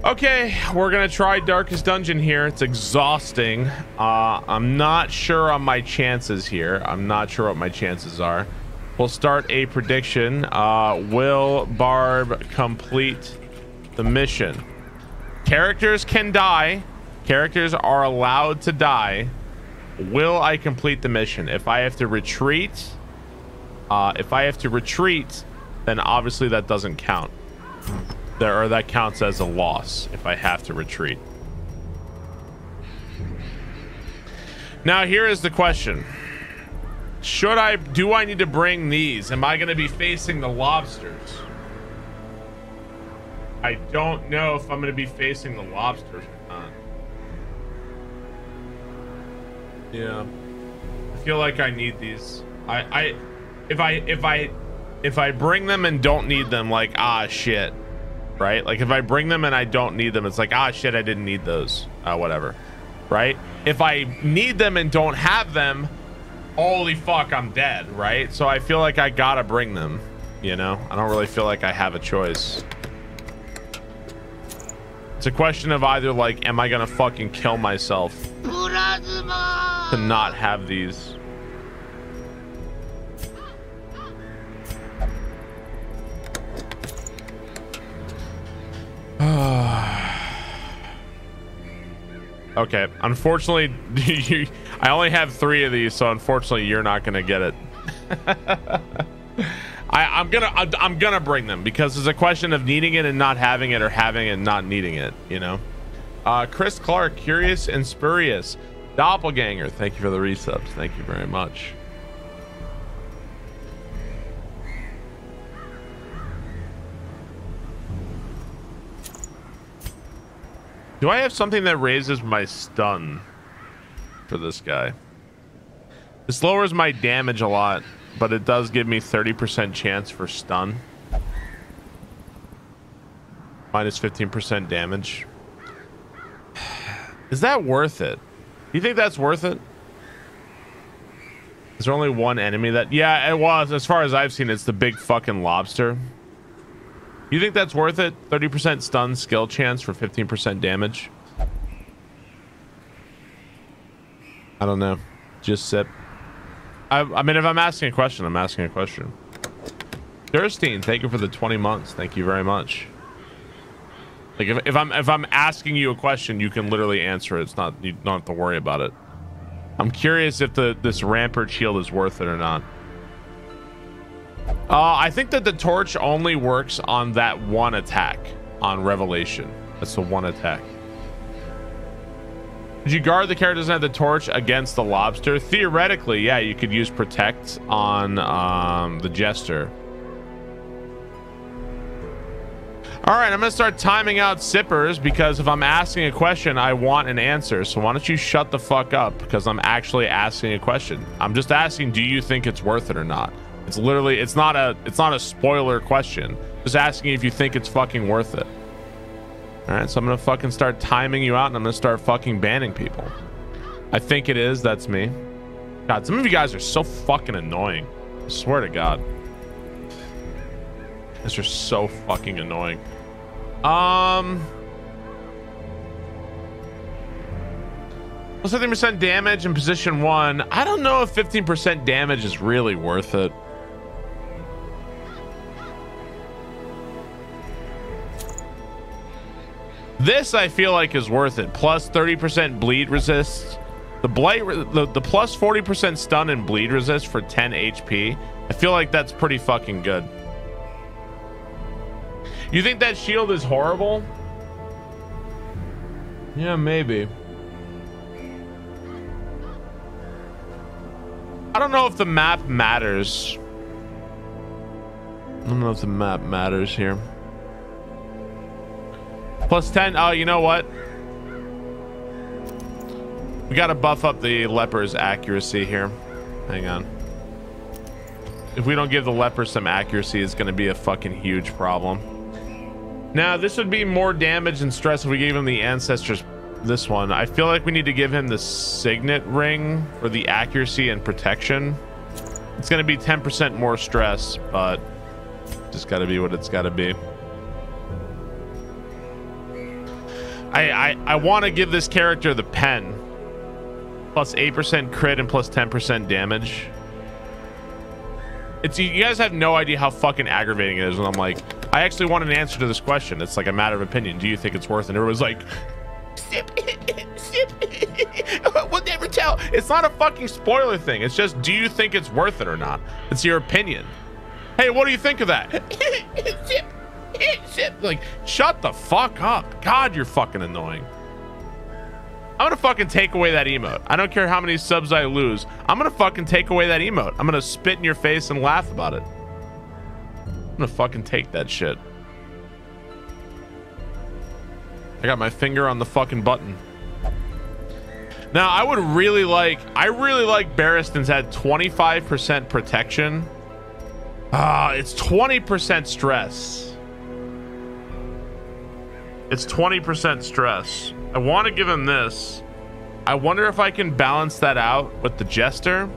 Okay, we're gonna try Darkest Dungeon here. It's exhausting. I'm not sure on my chances here. I'm not sure what my chances are. We'll start a prediction. Will Barb complete the mission? Characters can die. Characters are allowed to die. Will I complete the mission? If I have to retreat, then obviously that doesn't count. Or that counts as a loss if I have to retreat. Now here is the question. Do I need to bring these? Am I going to be facing the lobsters? I don't know if I'm going to be facing the lobsters or not. Yeah. I feel like I need these. If I bring them and don't need them, like, ah, shit. Right? Like if I bring them and I don't need them, it's like, ah, shit, I didn't need those. Whatever. Right? If I need them and don't have them, holy fuck, I'm dead. Right? So I feel like I gotta bring them. You know, I don't really feel like I have a choice. It's a question of either like, am I gonna fucking kill myself to not have these? Okay, unfortunately, I only have 3 of these, so unfortunately, you're not gonna get it. I'm gonna bring them because it's a question of needing it and not having it, or having it and not needing it. You know. Chris Clark, curious and spurious, doppelganger. Thank you for the resubs. Thank you very much. Do I have something that raises my stun for this guy? This lowers my damage a lot, but it does give me 30% chance for stun. Minus 15% damage. Is that worth it? Do you think that's worth it? Is there only one enemy that... Yeah, it was. As far as I've seen, it's the big fucking lobster. You think that's worth it? 30% stun skill chance for 15% damage? I don't know. Just sip. I mean, if I'm asking a question, I'm asking a question. Durstein, thank you for the 20 months. Thank you very much. Like if I'm asking you a question, you can literally answer it. It's not, you don't have to worry about it. I'm curious if this rampart shield is worth it or not. I think that the torch only works on that one attack on Revelation. That's the one attack. Did you guard the character doesn't have the torch against the lobster? Theoretically, yeah, you could use protect on the jester. All right, I'm gonna start timing out sippers because if I'm asking a question, I want an answer. So why don't you shut the fuck up? Because I'm actually asking a question. I'm just asking, do you think it's worth it or not? It's literally, it's not a spoiler question. Just asking if you think it's fucking worth it. All right, so I'm gonna fucking start timing you out, and I'm gonna start fucking banning people. I think it is. That's me. God, some of you guys are so fucking annoying. I swear to God. These are so fucking annoying. Plus 15% damage in position 1. I don't know if 15% damage is really worth it. This I feel like is worth it. Plus 30% bleed resist. The plus 40% stun and bleed resist for 10 HP. I feel like that's pretty fucking good. You think that shield is horrible? Yeah, maybe. I don't know if the map matters. I don't know if the map matters here. Plus 10. Oh, you know what? We got to buff up the leper's accuracy here. Hang on. If we don't give the leper some accuracy, it's going to be a fucking huge problem. Now, this would be more damage and stress if we gave him the Ancestors. This one. I feel like we need to give him the Signet Ring for the accuracy and protection. It's going to be 10% more stress, but just got to be what it's got to be. I want to give this character the pen. Plus 8% crit and plus 10% damage. It's, you guys have no idea how fucking aggravating it is when I'm like, I actually want an answer to this question. It's like a matter of opinion. Do you think it's worth it? And everyone's like, sip, sip. We'll never tell. It's not a fucking spoiler thing. It's just, do you think it's worth it or not? It's your opinion. Hey, what do you think of that? Sip, sip. Like, shut the fuck up. God, you're fucking annoying. I'm gonna fucking take away that emote. I don't care how many subs I lose. I'm gonna fucking take away that emote. I'm gonna spit in your face and laugh about it. I'm gonna fucking take that shit. I got my finger on the fucking button. Now, I really like Barristan's had 25% protection. It's 20% stress. It's 20% stress. I want to give him this. I wonder if I can balance that out with the Jester.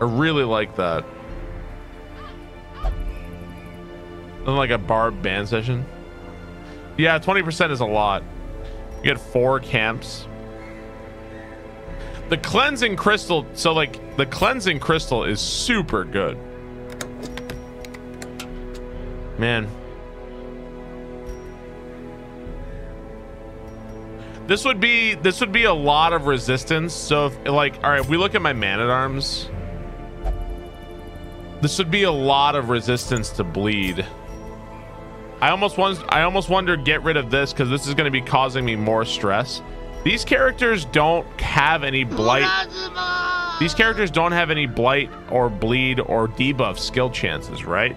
I really like that. Like a Barb band session. Yeah, 20% is a lot. You get 4 camps. The cleansing crystal, so like the cleansing crystal is super good. Man. This would be a lot of resistance. So if, like, all right, if we look at my man-at-arms, this would be a lot of resistance to bleed. I almost wonder get rid of this because this is going to be causing me more stress. These characters don't have any blight. These characters don't have any blight or bleed or debuff skill chances, right?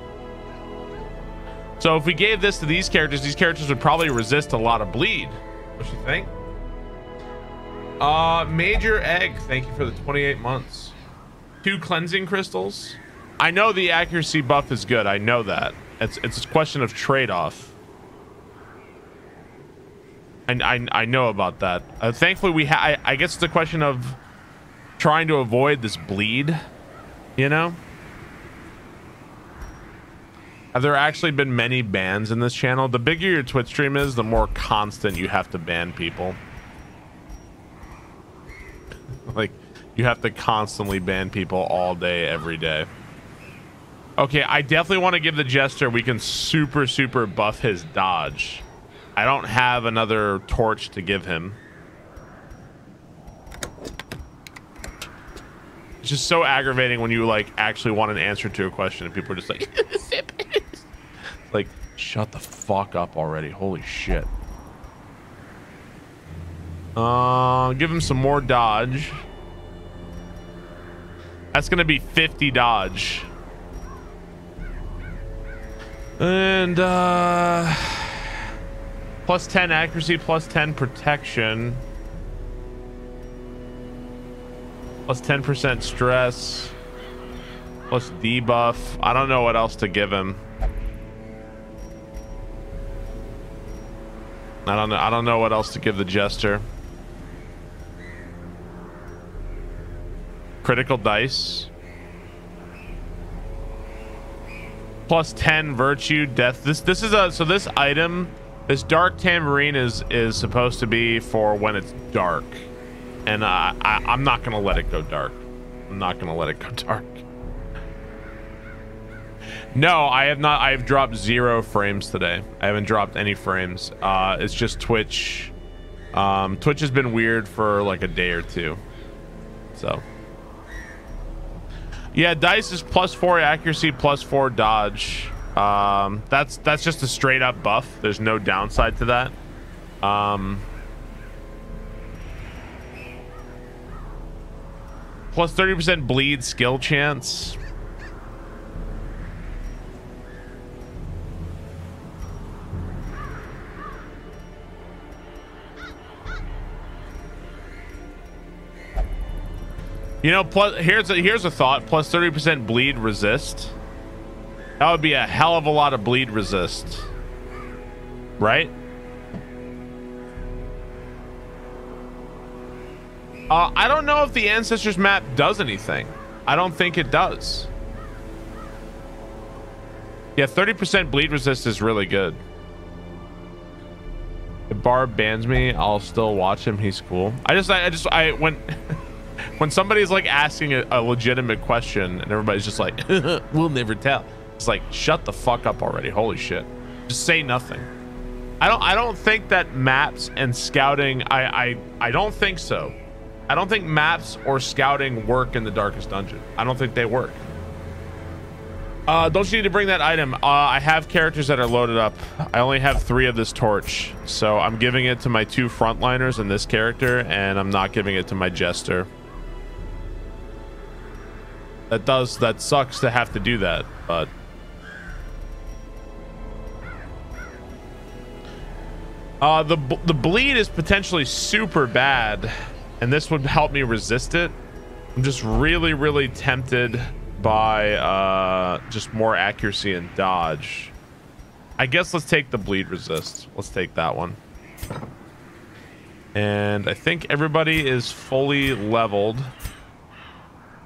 So if we gave this to these characters would probably resist a lot of bleed. What you think? Major Egg, thank you for the 28 months. 2 cleansing crystals. I know the accuracy buff is good. I know that. It's a question of trade-off. And I know about that. Thankfully, I guess it's a question of trying to avoid this bleed, you know? Have there actually been many bans in this channel? The bigger your Twitch stream is, the more constant you have to ban people. Like, you have to constantly ban people all day, every day. Okay, I definitely want to give the Jester, we can super buff his dodge. I don't have another torch to give him. It's just so aggravating when you like actually want an answer to a question and people are just like, like, shut the fuck up already. Holy shit. Give him some more dodge. That's gonna be 50 dodge. And plus 10 accuracy, plus 10 protection, plus 10% stress, plus debuff. I don't know what else to give him. I don't know what else to give the Jester. Critical dice. Plus 10 virtue, death. This is a, so this item, this dark tambourine is supposed to be for when it's dark. And I'm not gonna let it go dark. I'm not gonna let it go dark. No, I have not. I've dropped 0 frames today. I haven't dropped any frames. It's just Twitch. Twitch has been weird for like a day or two. So yeah, dice is plus 4 accuracy, plus 4 dodge. That's just a straight up buff. There's no downside to that. Plus 30% bleed skill chance. You know, plus here's a thought. Plus 30% bleed resist. That would be a hell of a lot of bleed resist, right? I don't know if the Ancestors map does anything. I don't think it does. Yeah, 30% bleed resist is really good. If Barb bans me, I'll still watch him. He's cool. When somebody's like asking a legitimate question and everybody's just like, we'll never tell. It's like, shut the fuck up already. Holy shit. Just say nothing. I don't think that maps and scouting, I don't think so. I don't think maps or scouting work in the Darkest Dungeon. I don't think they work. Don't you need to bring that item? I have characters that are loaded up. I only have 3 of this torch. So I'm giving it to my 2 frontliners and this character, and I'm not giving it to my Jester. That sucks to have to do that, but the bleed is potentially super bad, and this would help me resist it. I'm just really tempted by just more accuracy and dodge. I guess let's take the bleed resist. Let's take that one. And I think everybody is fully leveled.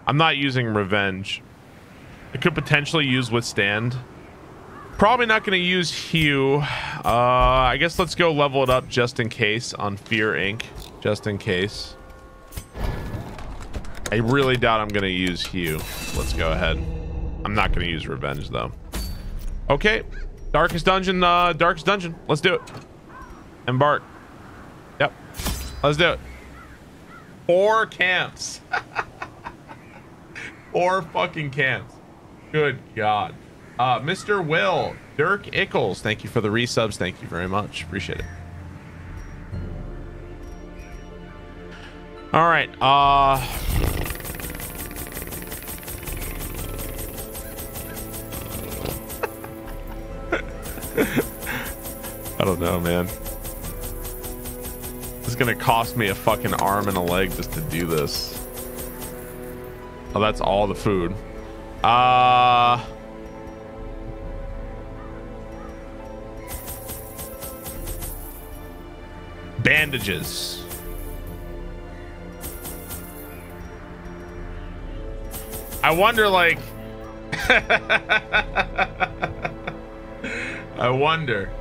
I'm not using revenge. I could potentially use withstand. Probably not going to use Hue. I guess let's go level it up just in case on Fear Inc. Just in case. I really doubt I'm going to use Hue. Let's go ahead. I'm not going to use Revenge though. Okay. Darkest Dungeon. Let's do it. Embark. Yep. Let's do it. 4 camps. 4 fucking camps. Good God. Mr. Will, Dirk Ickles, thank you for the resubs. Thank you very much. Appreciate it. All right. I don't know, man. It's gonna cost me a fucking arm and a leg just to do this. Oh, that's all the food. Bandages. I wonder, like, I wonder.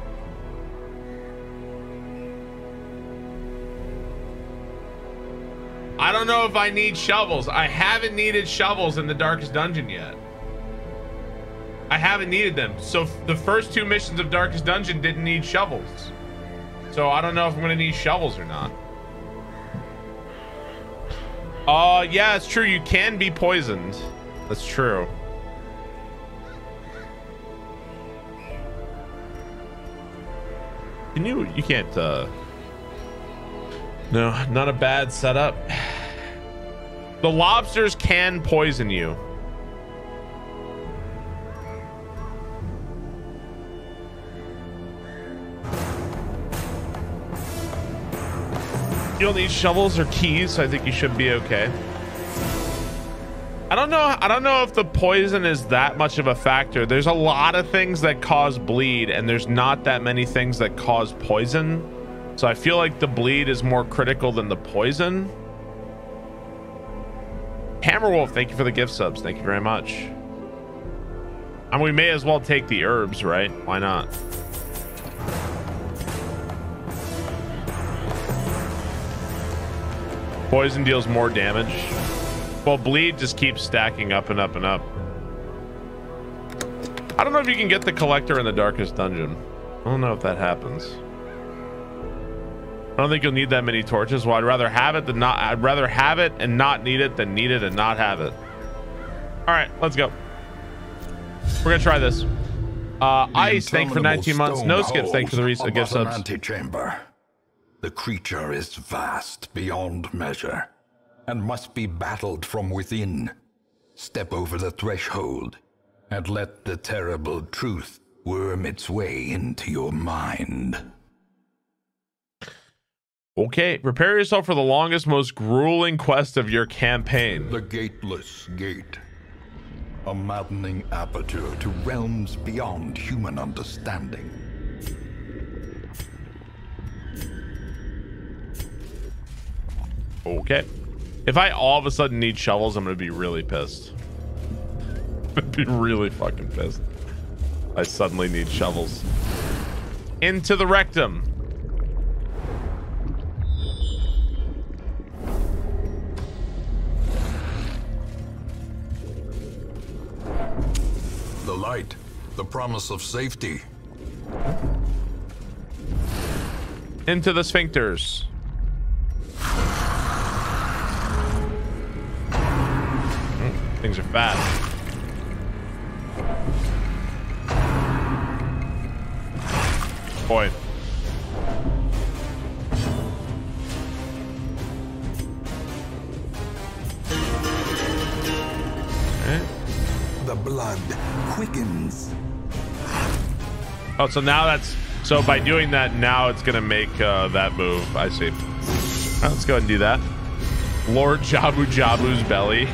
I don't know if I need shovels. I haven't needed shovels in the Darkest Dungeon yet. I haven't needed them. So the first 2 missions of Darkest Dungeon didn't need shovels. So I don't know if I'm gonna need shovels or not. Yeah, it's true. You can be poisoned. That's true. You can't, no, not a bad setup. The lobsters can poison you. You don't need shovels or keys, so I think you should be okay. I don't know if the poison is that much of a factor. There's a lot of things that cause bleed, and there's not that many things that cause poison. So I feel like the bleed is more critical than the poison. Hammerwolf, thank you for the gift subs. Thank you very much. I mean, we may as well take the herbs, right? Why not? Poison deals more damage. Well, bleed just keeps stacking up and up and up. I don't know if you can get the collector in the Darkest Dungeon. I don't know if that happens. I don't think you'll need that many torches. Well, I'd rather have it than not. I'd rather have it and not need it than need it and not have it. All right, let's go. We're gonna try this. Ice, thank you for 19 months. No skips, thank you for the gift subs. Antechamber. The creature is vast beyond measure and must be battled from within. Step over the threshold and let the terrible truth worm its way into your mind. Okay, prepare yourself for the longest, most grueling quest of your campaign. The Gateless Gate. A maddening aperture to realms beyond human understanding. Okay. If I all of a sudden need shovels, I'm gonna be really pissed. I'm gonna be really fucking pissed. I suddenly need shovels. Into the rectum. The light, the promise of safety. Into the sphincters. Things are fast. Boy. The blood quickens. Oh, so now that's... So by doing that, now it's going to make that move. I see. All right, let's go ahead and do that. Lord Jabu Jabu's belly.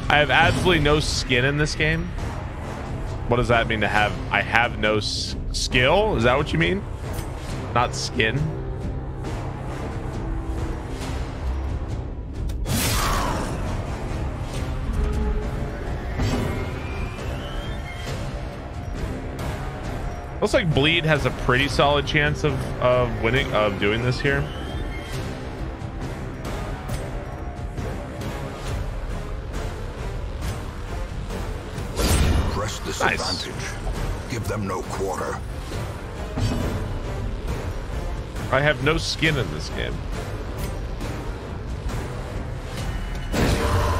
I have absolutely no skin in this game. What does that mean to have? I have no skill? Is that what you mean? Not skin? Looks like bleed has a pretty solid chance of doing this here. Press this advantage. Give them no quarter. I have no skin in this game.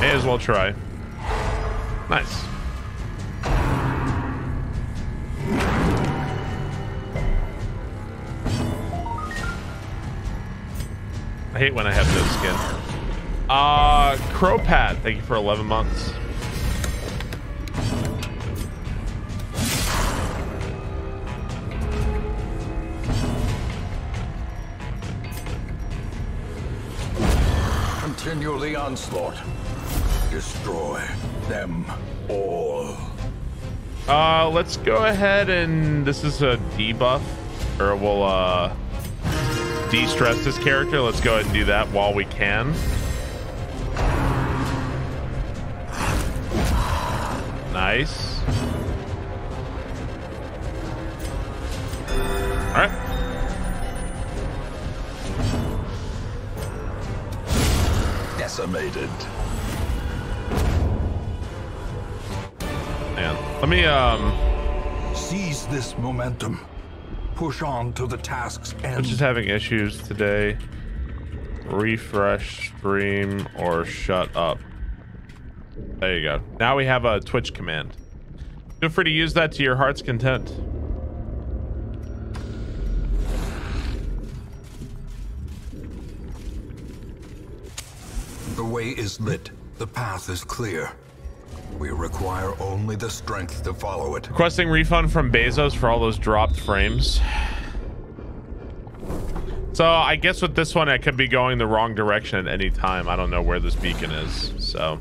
May as well try. Nice. I hate when I have no skin. Crowpat, thank you for 11 months. Continue the onslaught. Destroy them all. Let's go ahead and this is a debuff, or we'll de-stress this character. Let's go ahead and do that while we can. Nice. All right. Decimated. Man, let me seize this momentum. Push on to the task's end. I'm just having issues today. Refresh stream or shut up. There you go. Now we have a Twitch command. Feel free to use that to your heart's content. The way is lit. The path is clear. We require only the strength to follow it. Requesting refund from Bezos for all those dropped frames. So I guess with this one, I could be going the wrong direction at any time. I don't know where this beacon is, so.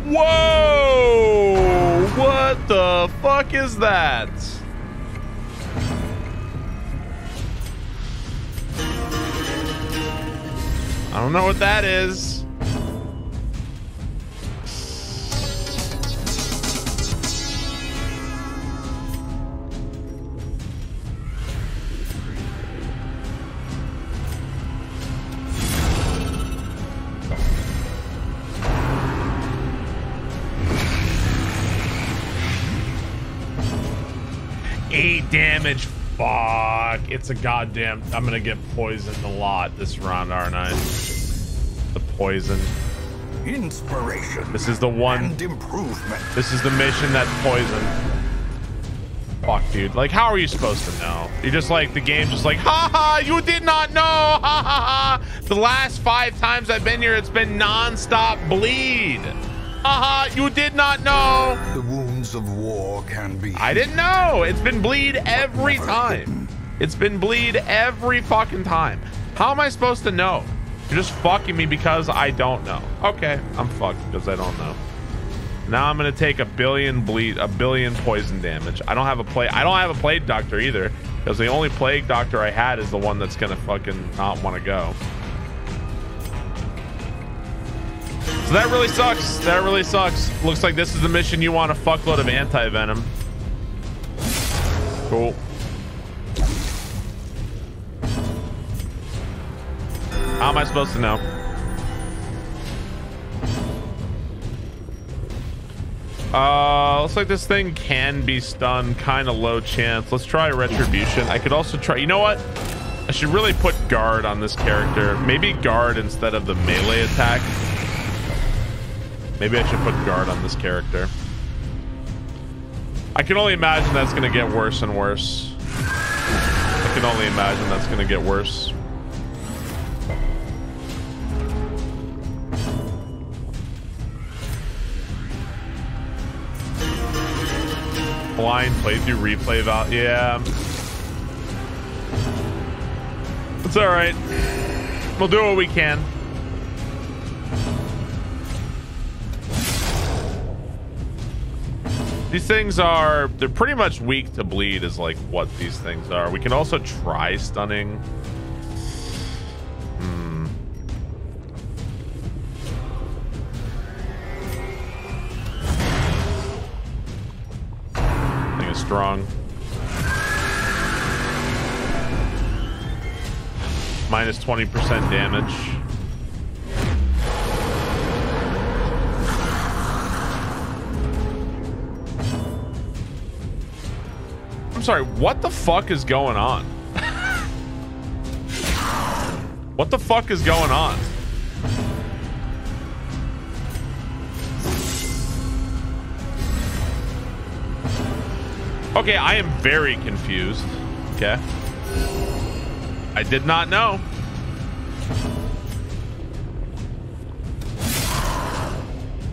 Whoa! What the fuck is that? I don't know what that is. Eight damage. Fuck. It's a goddamn... I'm gonna get poisoned a lot this round, aren't I? The poison. Inspiration. This is the one. And improvement. This is the mission that's poison. Fuck, dude. Like, how are you supposed to know? You're just like, the game's just like, ha ha, you did not know. Ha ha ha. The last 5 times I've been here, it's been non-stop bleed. Ha ha, you did not know. The wounds of war can be... I didn't know. It's been bleed every time. It's been bleed every fucking time. How am I supposed to know? You're just fucking me because I don't know. Okay, I'm fucked because I don't know. Now I'm gonna take a billion poison damage. I don't have a plague doctor either, because the only plague doctor I had is the one that's gonna fucking not want to go. So that really sucks. That really sucks. Looks like this is the mission you want a fuckload of anti-venom. Cool. How am I supposed to know? Looks like this thing can be stunned. Kind of low chance. Let's try Retribution. I could also try... You know what? I should really put Guard on this character. Maybe Guard instead of the melee attack. Maybe I should put Guard on this character. I can only imagine that's going to get worse and worse. I can only imagine that's going to get worse. Blind playthrough replay value. Yeah. It's all right. We'll do what we can. These things are, they're pretty much weak to bleed is like what these things are. We can also try stunning. strong. Minus 20% damage. I'm sorry, what the fuck is going on? What the fuck is going on? Okay, I am very confused. Okay. I did not know.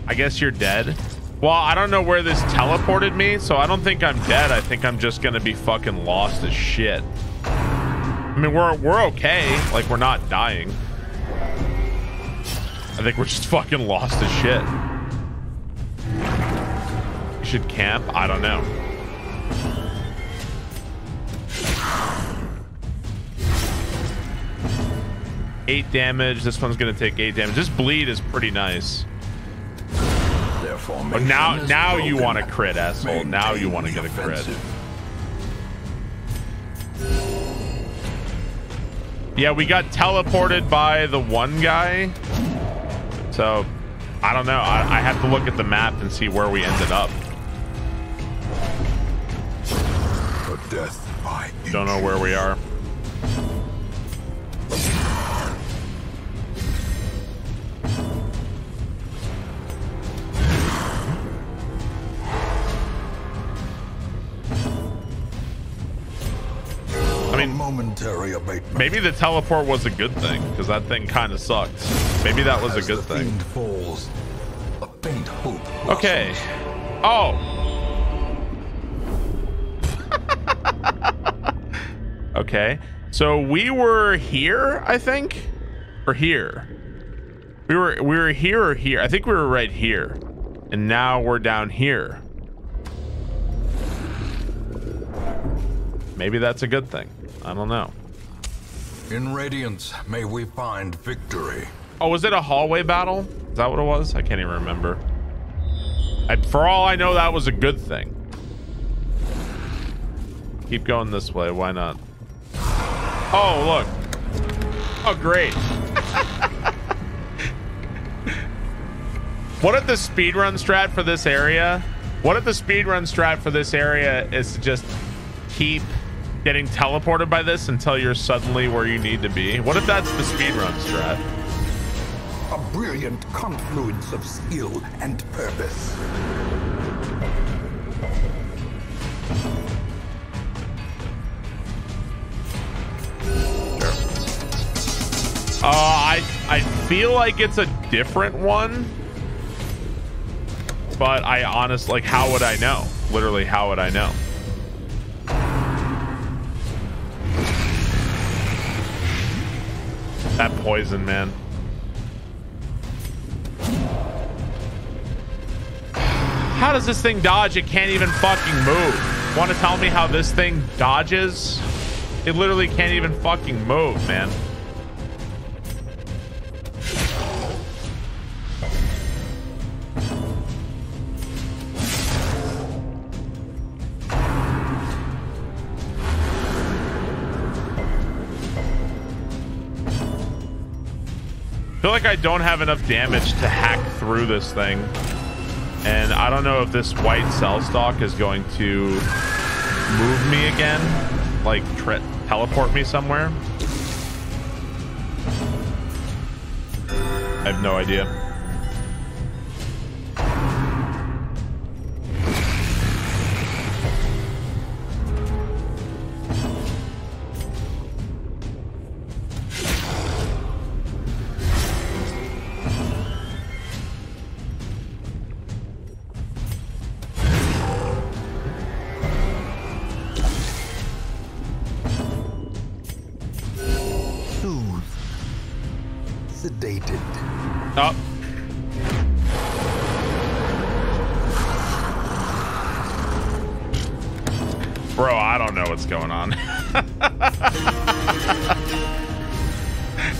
I guess you're dead. Well, I don't know where this teleported me, so I don't think I'm dead. I think I'm just gonna be fucking lost as shit. I mean, we're okay. Like, we're not dying. I think we're just fucking lost as shit. We should camp? I don't know. Eight damage. This one's gonna take 8 damage. This bleed is pretty nice. But now you want to crit, asshole. Now you want to get a crit. Yeah, we got teleported by the one guy. So, I don't know. I have to look at the map and see where we ended up. Don't know where we are. I mean, momentary abatement. Maybe the teleport was a good thing, because that thing kind of sucked. Maybe that was a good thing. Falls, a faint hope blossoms. Okay. Oh. Okay. So we were here, I think, or here. We were here or here. I think we were right here, and now we're down here. Maybe that's a good thing. I don't know. In Radiance, may we find victory. Oh, was it a hallway battle? Is that what it was? I can't even remember. For all I know, that was a good thing. Keep going this way. Why not? Oh, look. Oh, great. What if the speedrun strat for this area? What if the speedrun strat for this area is to just keep getting teleported by this until you're suddenly where you need to be? What if that's the speedrun strat? A brilliant confluence of skill and purpose. I feel like it's a different one, but I honestly, like, how would I know? Literally, how would I know? That poison, man. How does this thing dodge? It can't even fucking move. Want to tell me how this thing dodges? It literally can't even fucking move, man. I feel like I don't have enough damage to hack through this thing, and I don't know if this white cell stalk is going to move me again, like teleport me somewhere. I have no idea. Sedated. Oh. Bro, I don't know what's going on.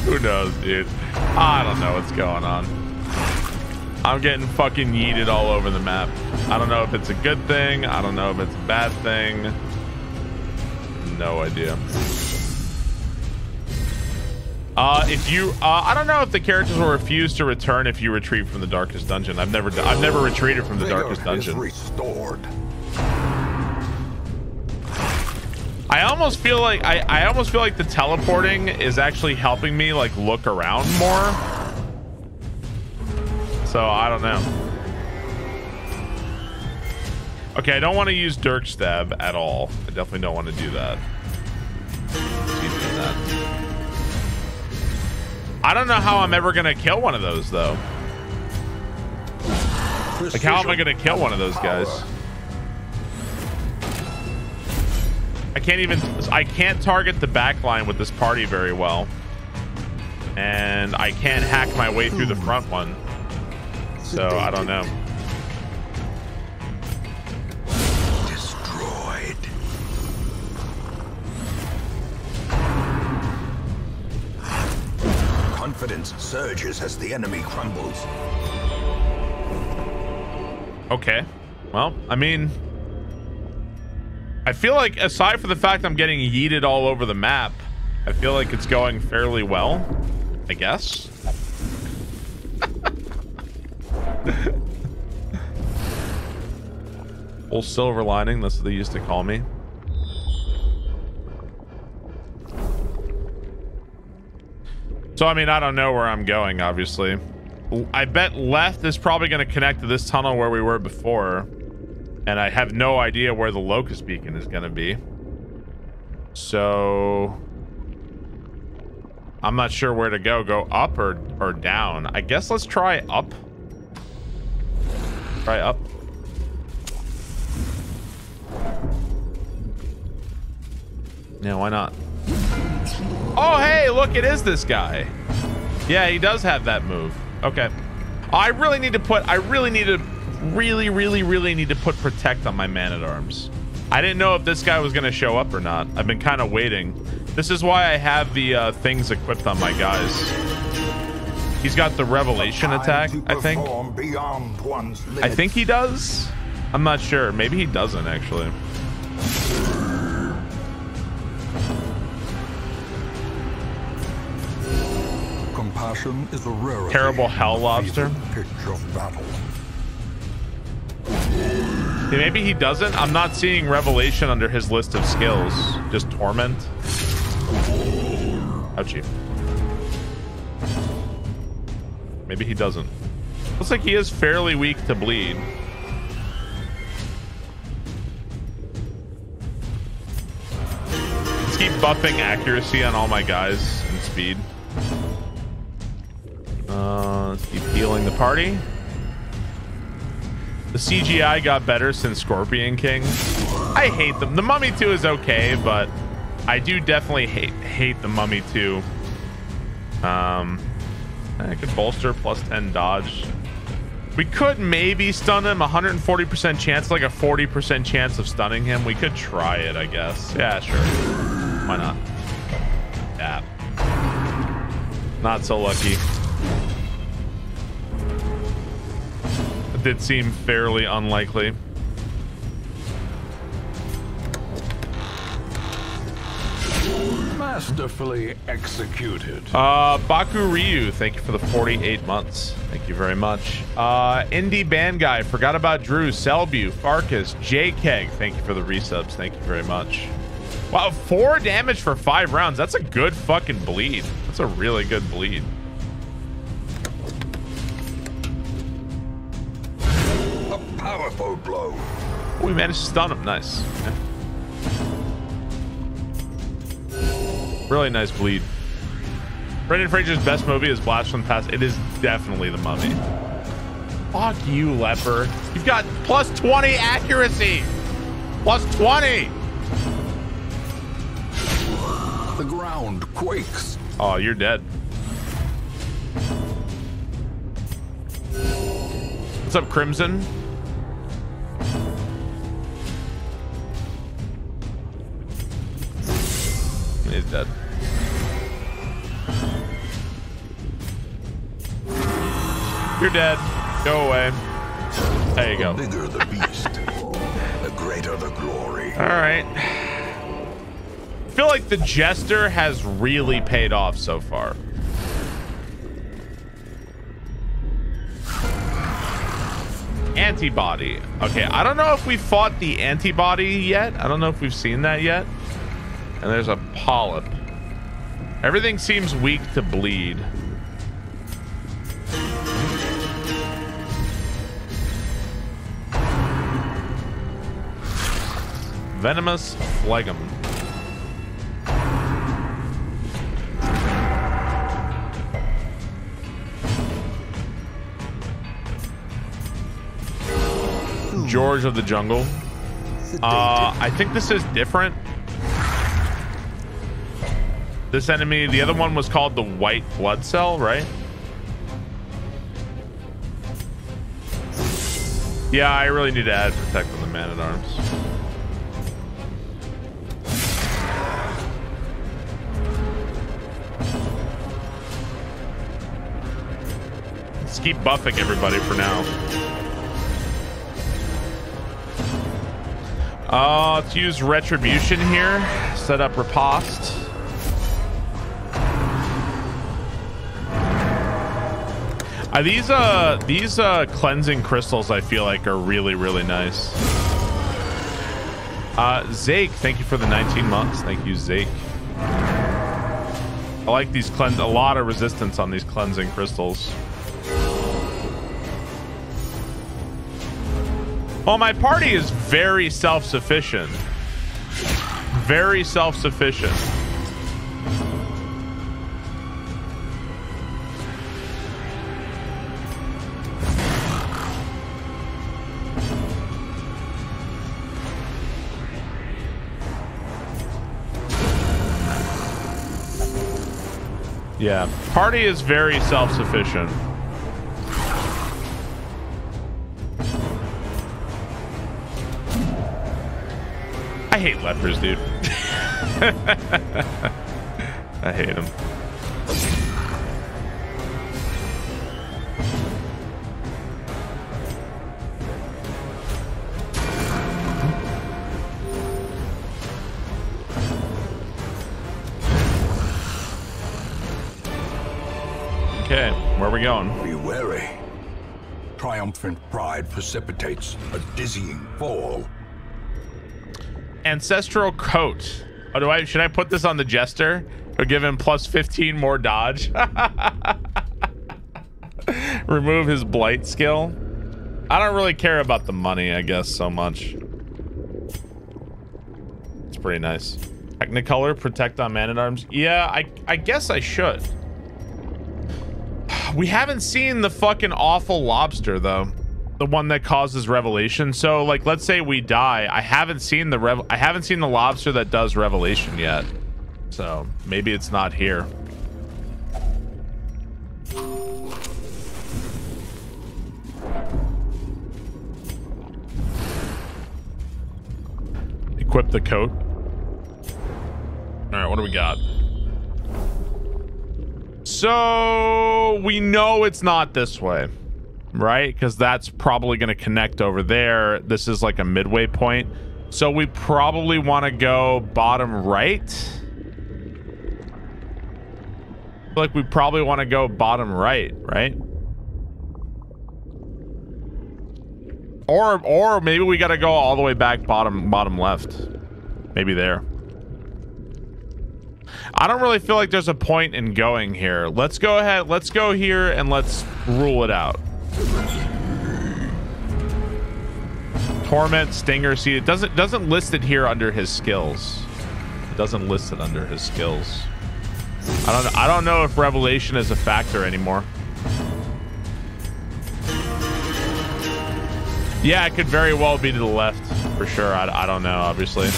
Who knows, dude? I don't know what's going on. I'm getting fucking yeeted all over the map. I don't know if it's a good thing. I don't know if it's a bad thing. No idea. I don't know if the characters will refuse to return if you retrieve from the darkest dungeon. I've never retreated from the darkest dungeon. Restored. I almost feel like the teleporting is actually helping me like look around more. So I don't know. Okay, I don't want to use Dirk Stab at all. I definitely don't want to do that. I don't know how I'm ever gonna kill one of those though. Like, how am I gonna kill one of those guys? I can't target the back line with this party very well. And I can't hack my way through the front one. So I don't know. Destroyed. Confidence surges as the enemy crumbles. Okay. Well, I mean, I feel like aside from the fact I'm getting yeeted all over the map, I feel like it's going fairly well, I guess. Full silver lining, that's what they used to call me. So, I mean, I don't know where I'm going, obviously. I bet left is probably going to connect to this tunnel where we were before. And I have no idea where the locust beacon is going to be. So I'm not sure where to go. Go up or down? I guess let's try up. Try up. Yeah, why not? Oh, hey, look, it is this guy. Yeah, he does have that move. Okay. I really need to put really need to put protect on my man-at-arms. I didn't know if this guy was going to show up or not. I've been kind of waiting. This is why I have the things equipped on my guys. He's got the revelation attack, I think. I think he does. I'm not sure. Maybe he doesn't, actually. Compassion is a rarity. Terrible hell lobster. Pitch of battle. Yeah, maybe he doesn't. I'm not seeing revelation under his list of skills. Just torment. Ouchie. Maybe he doesn't. Looks like he is fairly weak to bleed. Let's keep buffing accuracy on all my guys and speed. Let's keep healing the party. The CGI got better since Scorpion King. I hate them. The Mummy 2 is okay, but I do definitely hate the Mummy 2. I could bolster plus 10 dodge. We could maybe stun him. 140% chance, like a 40% chance of stunning him. We could try it, I guess. Yeah, sure. Why not? Yeah. Not so lucky. It did seem fairly unlikely. Masterfully executed. Baku Ryu, thank you for the 48 months. Thank you very much. Indie Band Guy, forgot about Drew, Selbu, Farkas, JKeg, thank you for the resubs. Thank you very much. Wow, 4 damage for 5 rounds. That's a good fucking bleed. That's a really good bleed. A powerful blow. Oh, we managed to stun him. Nice. Okay. Really nice bleed. Brendan Fraser's best movie is Blast from the Past. It is definitely The Mummy. Fuck you, leper. You've got plus 20 accuracy. Plus 20. The ground quakes. Oh, you're dead. What's up, Crimson? He's dead. You're dead. Go away. There you go. The bigger the beast, the greater the glory. All right. I feel like the Jester has really paid off so far. Antibody. Okay, I don't know if we fought the antibody yet. I don't know if we've seen that yet. And there's a polyp. Everything seems weak to bleed. Venomous phlegm. George of the Jungle. I think this is different. This enemy, the other one was called the White Blood Cell, right? Yeah, I really need to add Protect on the Man-at-Arms. Let's keep buffing everybody for now. Let's use Retribution here. Set up Riposte. These cleansing crystals I feel like are really, really nice. Zake, thank you for the 19 months. Thank you, Zake. I like these a lot of resistance on these cleansing crystals. Well, my party is very self-sufficient. Very self-sufficient. Yeah, party is very self-sufficient. I hate lepers, dude. I hate them. Okay, where are we going? Be wary. Triumphant pride precipitates a dizzying fall. Ancestral coat. Oh, should I put this on the Jester or give him plus 15 more dodge? Remove his blight skill. I don't really care about the money, I guess, so much. It's pretty nice. Technicolor, protect on Man-at-Arms. Yeah, I guess I should. We haven't seen the fucking awful lobster though, the one that causes revelation. So like, let's say we die. I haven't seen the lobster that does revelation yet. So maybe it's not here. Equip the coat. All right, what do we got? So we know it's not this way, right? Because that's probably going to connect over there. This is like a midway point. So we probably want to go bottom right. I feel like we probably want to go bottom right, right? Or maybe we got to go all the way back bottom left. Maybe there. I don't really feel like there's a point in going here. Let's go ahead. Let's go here and let's rule it out. Torment, Stinger, see, it doesn't list it here under his skills. It doesn't list it under his skills. I don't know if Revelation is a factor anymore. Yeah, it could very well be to the left for sure. I don't know, obviously.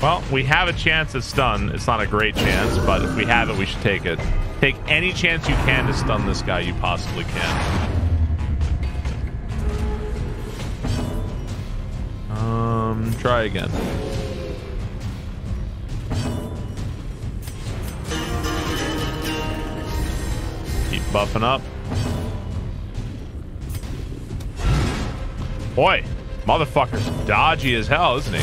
Well, we have a chance at stun. It's not a great chance, but if we have it, we should take it. Take any chance you can to stun this guy you possibly can. Try again. Keep buffing up. Boy, motherfucker's dodgy as hell, isn't he?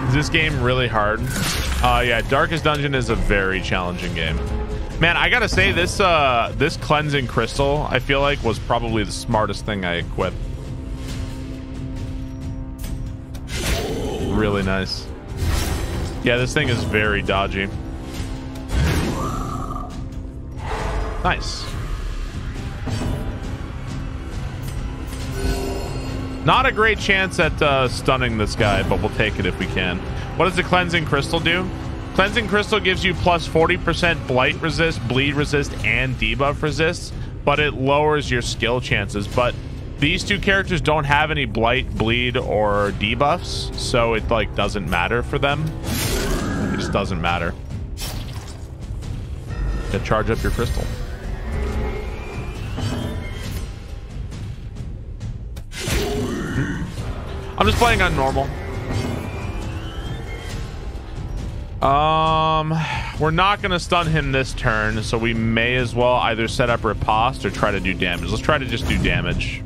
Is this game really hard? Yeah, Darkest Dungeon is a very challenging game. Man, I gotta say, this this cleansing crystal, I feel like, was probably the smartest thing I equipped. Really nice. Yeah, this thing is very dodgy. Nice. Not a great chance at stunning this guy, but we'll take it if we can. What does the cleansing crystal do? Cleansing crystal gives you plus 40% blight resist, bleed resist, and debuff resist, but it lowers your skill chances. But these two characters don't have any blight, bleed, or debuffs, so it like doesn't matter for them. It just doesn't matter. To charge up your crystal. I'm just playing on normal. We're not gonna stun him this turn, so we may as well either set up riposte or try to do damage. Let's try to just do damage.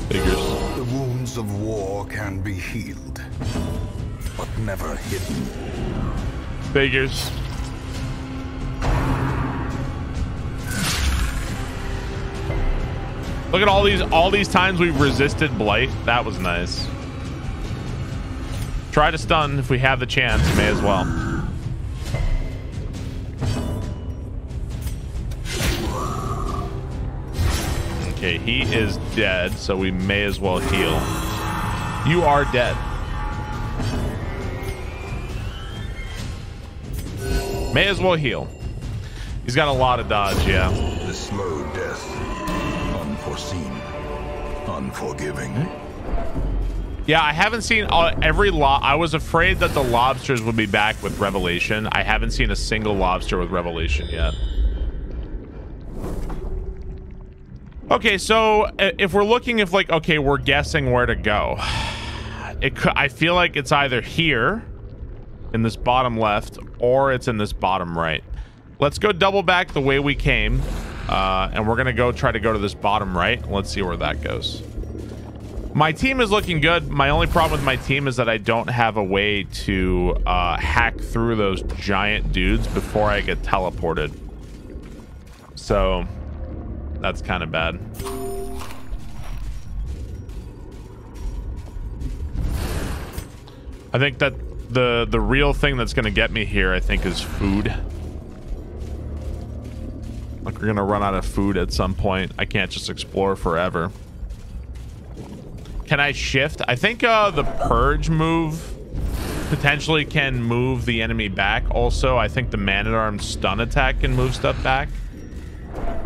Figures. The wounds of war can be healed, but never hidden. Figures. Look at all these times we've resisted blight. That was nice. Try to stun if we have the chance. May as well. Okay, he is dead, so we may as well heal. You are dead. May as well heal. He's got a lot of dodge, yeah. The slow death. Unforeseen. Unforgiving. Yeah, I haven't seen every I was afraid that the lobsters would be back with Revelation. I haven't seen a single lobster with Revelation yet. Okay, so if we're looking, if like, okay, we're guessing where to go. I feel like it's either here in this bottom left or it's in this bottom right. Let's go double back the way we came. And we're gonna go try to go to this bottom right. Let's see where that goes. My team is looking good. My only problem with my team is that I don't have a way to hack through those giant dudes before I get teleported. So that's kind of bad. I think that the real thing that's gonna get me here, I think, is food. Like, we're gonna run out of food at some point. I can't just explore forever. Can I shift? I think the purge move potentially can move the enemy back. Also, I think the man-at-arms stun attack can move stuff back.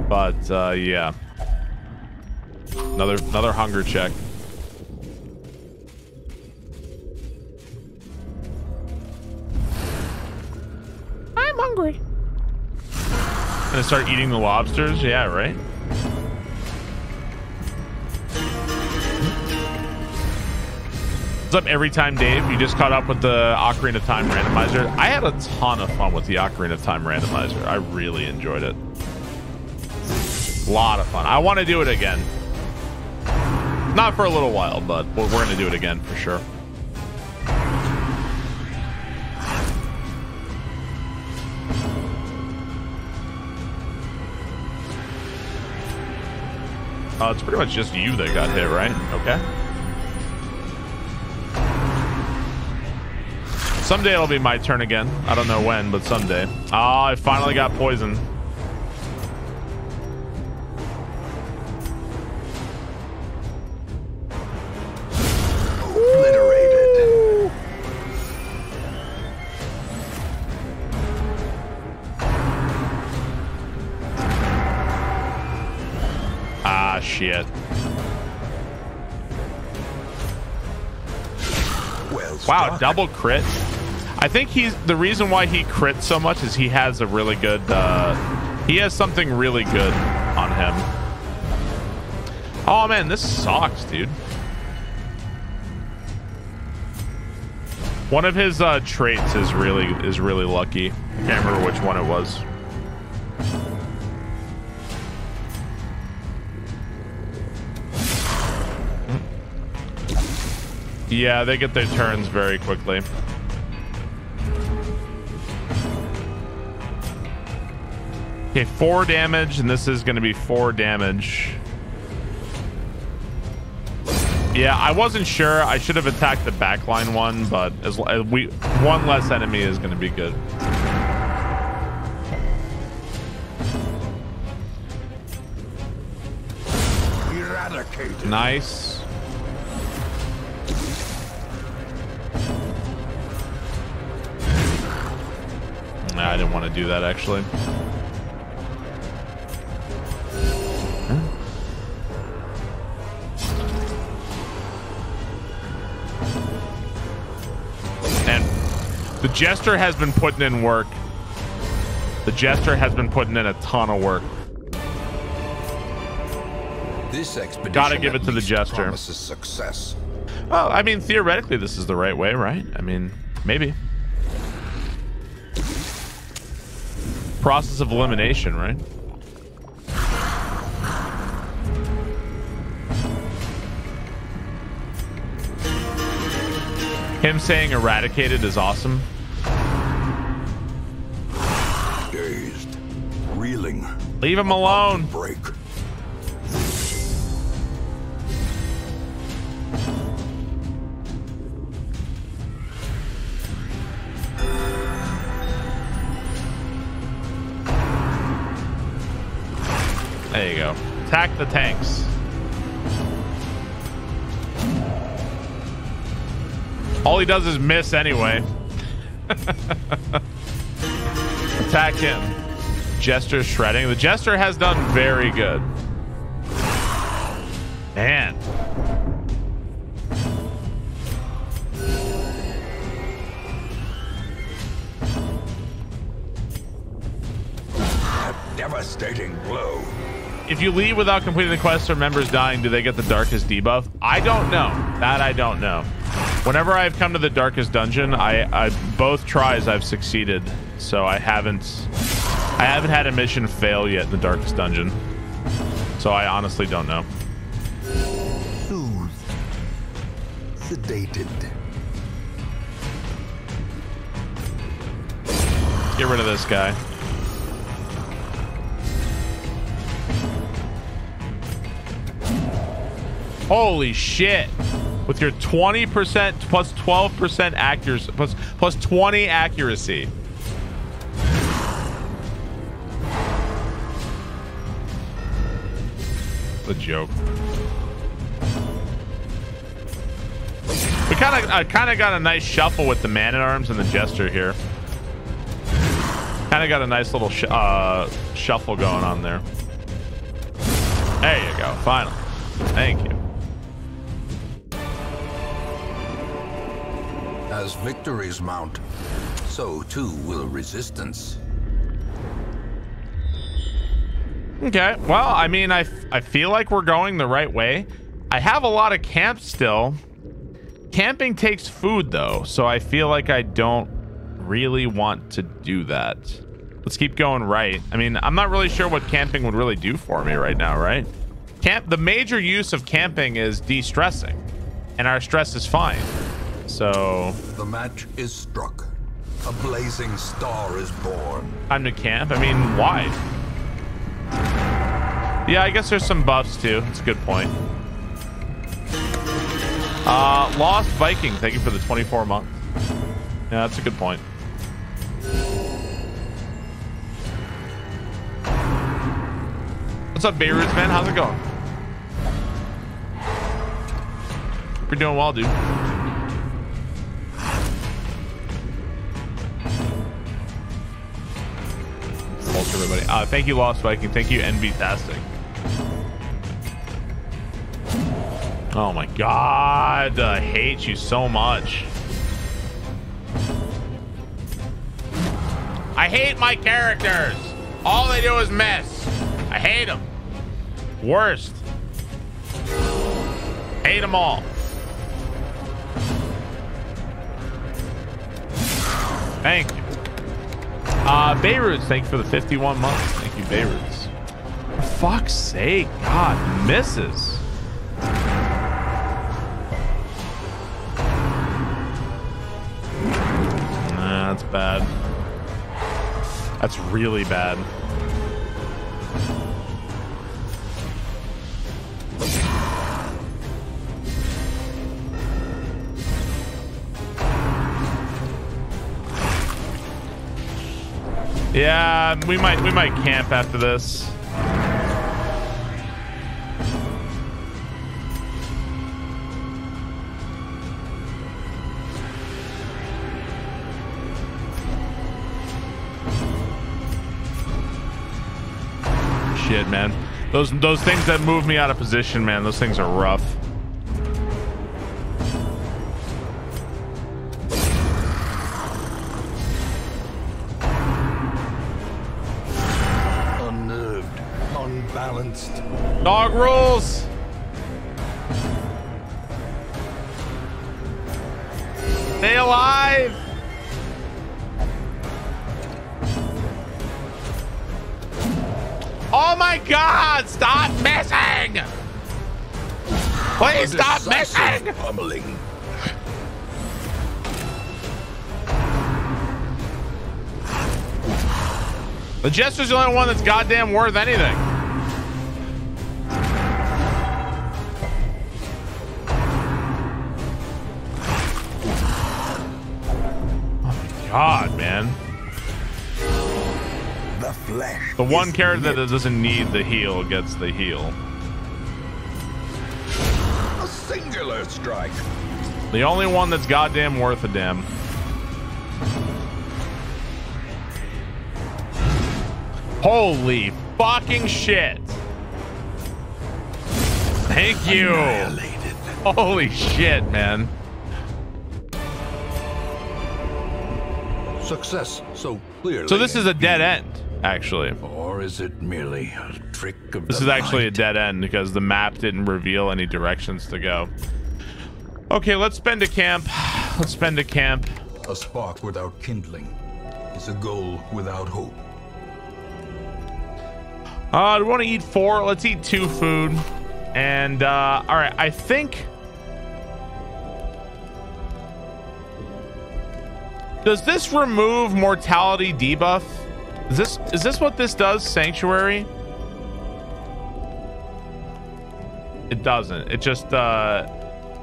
But yeah, another hunger check. I'm hungry. Gonna start eating the lobsters? Yeah, right. What's up, Every Time Dave? You just caught up with the Ocarina of Time randomizer. I had a ton of fun with the Ocarina of Time randomizer. I really enjoyed it. A lot of fun. I want to do it again. Not for a little while, but we're going to do it again for sure. It's pretty much just you that got hit, right? Okay. Someday it'll be my turn again. I don't know when, but someday. Oh, I finally got poisoned. Obliterated. Ah, shit. Wow, double crit. I think he's the reason why he crits so much is he has a really good he has something really good on him. Oh man, this sucks, dude. One of his traits is really lucky. I can't remember which one it was. Yeah, they get their turns very quickly. Okay, 4 damage, and this is going to be 4 damage. Yeah, I wasn't sure. I should have attacked the backline one, but as one less enemy is going to be good. Eradicated. Nice. Nah, I didn't want to do that actually. The Jester has been putting in work. The Jester has been putting in a ton of work. This expedition gotta give it to the Jester. Promises success. Well, I mean, theoretically, this is the right way, right? I mean, maybe. Process of elimination, right? Him saying eradicated is awesome. Dazed, reeling. Leave him alone. Break. There you go. Attack the tanks. All he does is miss anyway. Attack him. Jester shredding. The Jester has done very good. Man. A devastating blow. If you leave without completing the quest or members dying, do they get the darkest debuff? I don't know. That I don't know. Whenever I've come to the darkest dungeon, I both tries I've succeeded. So I haven't had a mission fail yet in the darkest dungeon. So I honestly don't know. Soothed. Sedated. Get rid of this guy. Holy shit. With your 20% plus 12% accuracy plus 20 accuracy. The joke. We kind of got a nice shuffle with the Man-at-Arms and the Jester here. Kind of got a nice little shuffle going on there. There you go. Finally. Thank you. As victories mount, so too will resistance. Okay, well, I mean, I feel like we're going the right way. I have a lot of camps still. Camping takes food, though, so I feel like I don't really want to do that. Let's keep going right. I mean, I'm not really sure what camping would really do for me right now, right? The major use of camping is de-stressing, and our stress is fine. So the match is struck. A blazing star is born. Time to camp. I mean, why? Yeah, I guess there's some buffs too. That's a good point. Lost Viking, thank you for the 24 months. Yeah, that's a good point. What's up, Beirut, man? How's it going? You're doing well, dude. Everybody. Thank you, Lost Viking. Thank you, Envy-tastic. Oh my god, I hate you so much. I hate my characters. All they do is miss. I hate them. Worst. Hate them all. Thank you. Beirut, thank you for the 51 months. Thank you, Beirut. For fuck's sake, God, misses. Nah, that's bad. That's really bad. Yeah, we might camp after this. Shit, man. Those things that move me out of position, man, those things are rough. Dog rules. Stay alive. Oh my God! Stop missing! Please stop missing! Pummeling. The Jester's the only one that's goddamn worth anything. God, man. The flesh. The one character that doesn't need the heal gets the heal. A singular strike. The only one that's goddamn worth a damn. Holy fucking shit. Thank you. Annihilated. Holy shit, man. Success so clearly. So this is a dead end, actually. Or is it merely a trick of This the is actually a light? dead end because the map didn't reveal any directions to go. Okay, let's spend a camp. Let's spend a camp. A spark without kindling is a goal without hope. Do we want to eat 4? Let's eat 2 food. And all right, I think. Does this remove mortality debuff? Is this what this does, Sanctuary? It doesn't. It just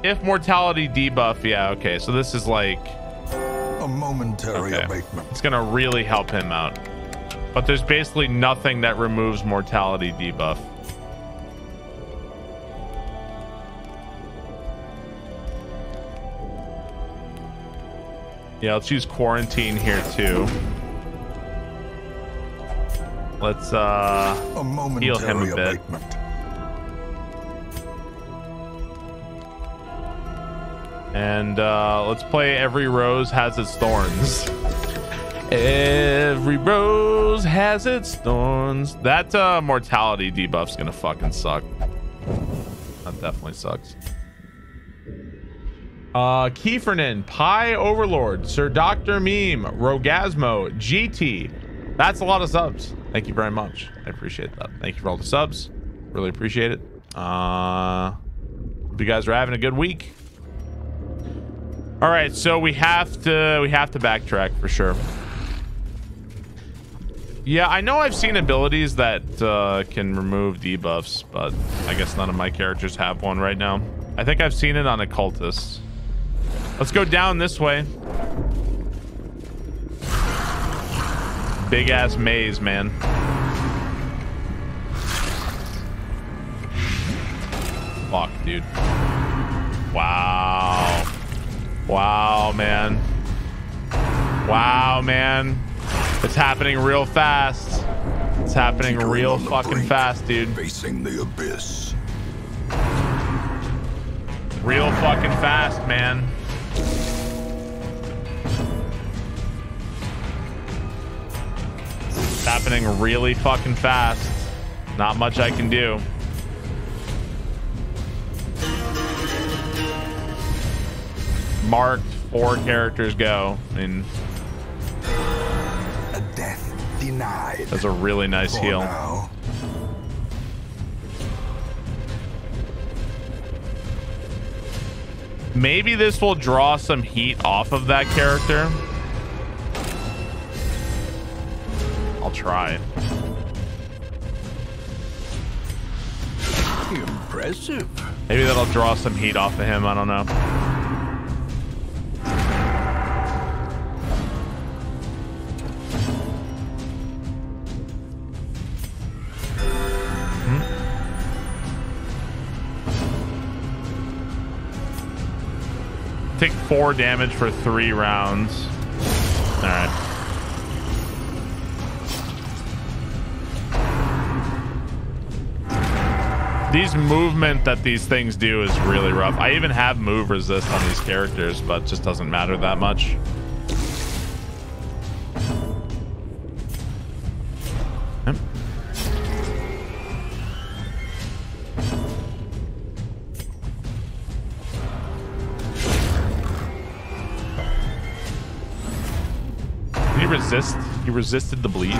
if mortality debuff, yeah, okay. So this is like A momentary abatement. it's gonna really help him out. But there's basically nothing that removes mortality debuff. Yeah, let's use quarantine here too. Let's A heal him a momentary bit. abatement. And let's play Every Rose Has Its Thorns. Every rose has its thorns. That mortality debuff's gonna fucking suck. That definitely sucks. Kiefernin, Pie Overlord, Sir Dr. Meme, Rogasmo, GT. That's a lot of subs. Thank you very much. I appreciate that. Thank you for all the subs. Really appreciate it. Hope you guys are having a good week. All right, so we have to backtrack for sure. Yeah, I know I've seen abilities that can remove debuffs, but I guess none of my characters have one right now. I think I've seen it on occultists. Let's go down this way. Big ass maze, man. Fuck, dude. Wow. Wow, man. Wow, man. It's happening real fast. It's happening real fucking fast, dude. Facing the abyss. Real fucking fast, man. It's happening really fucking fast. Not much I can do. Marked 4 characters go. I mean, a death denied. That's a really nice For heal. now. Maybe this will draw some heat off of that character. I'll try. Impressive. Maybe that'll draw some heat off of him. I don't know. Take 4 damage for 3 rounds. All right. These movement that these things do is really rough. I even have move resist on these characters, but it just doesn't matter that much. Yep. Did he resist? He resisted the bleed.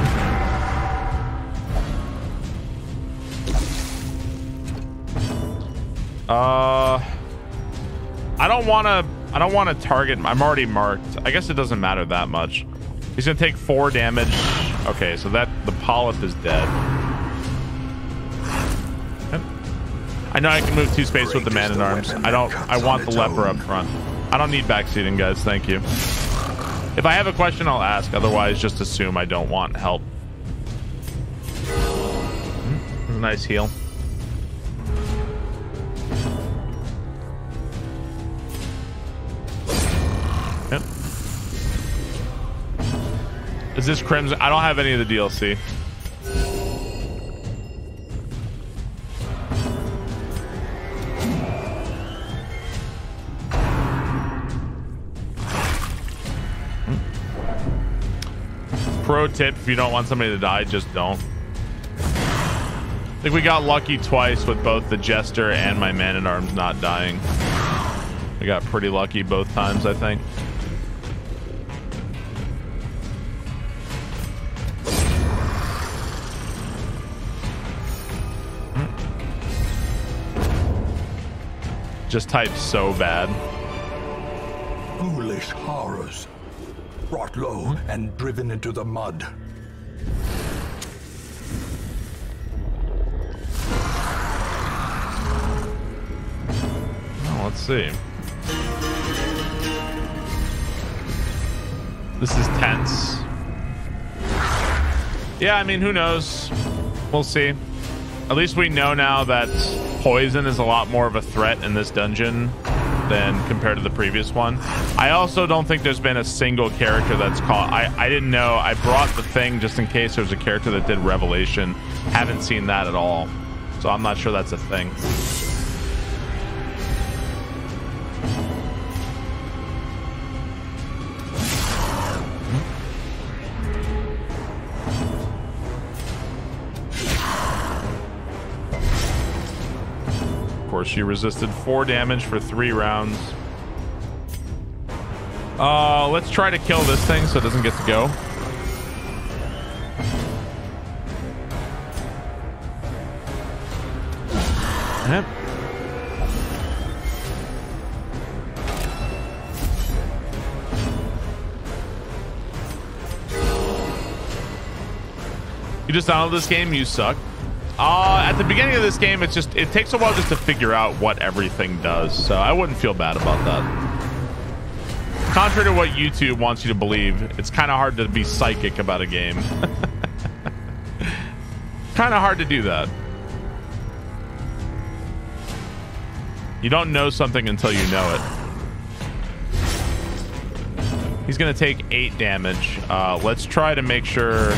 I don't want to target. I'm already marked. I guess it doesn't matter that much. He's gonna take 4 damage. Okay, so that the polyp is dead. Yep. I know I can move 2 space with the man-at-arms. I want the leper up front. I don't need backseating, guys. Thank you. If I have a question, I'll ask. Otherwise, just assume I don't want help. Nice heal. Yep. Is this Crimson? I don't have any of the DLC. Pro tip, if you don't want somebody to die, just don't. I think we got lucky twice with both the Jester and my Man-at-Arms not dying. I got pretty lucky both times, I think. Just type so bad. Foolish horrors. Brought low and driven into the mud. Oh, let's see. This is tense. Yeah, I mean, who knows? We'll see. At least we know now that poison is a lot more of a threat in this dungeon than compared to the previous one. I also don't think there's been a single character that's caught. I didn't know. I brought the thing just in case there was a character that did Revelation. Haven't seen that at all. So I'm not sure that's a thing. Of course, she resisted 4 damage for 3 rounds. Let's try to kill this thing so it doesn't get to go. Yep. You just downloaded this game, you suck. At the beginning of this game, it takes a while just to figure out what everything does, so I wouldn't feel bad about that. Contrary to what YouTube wants you to believe, it's kind of hard to be psychic about a game. Kind of hard to do that. You don't know something until you know it. He's gonna take 8 damage. Let's try to make sure.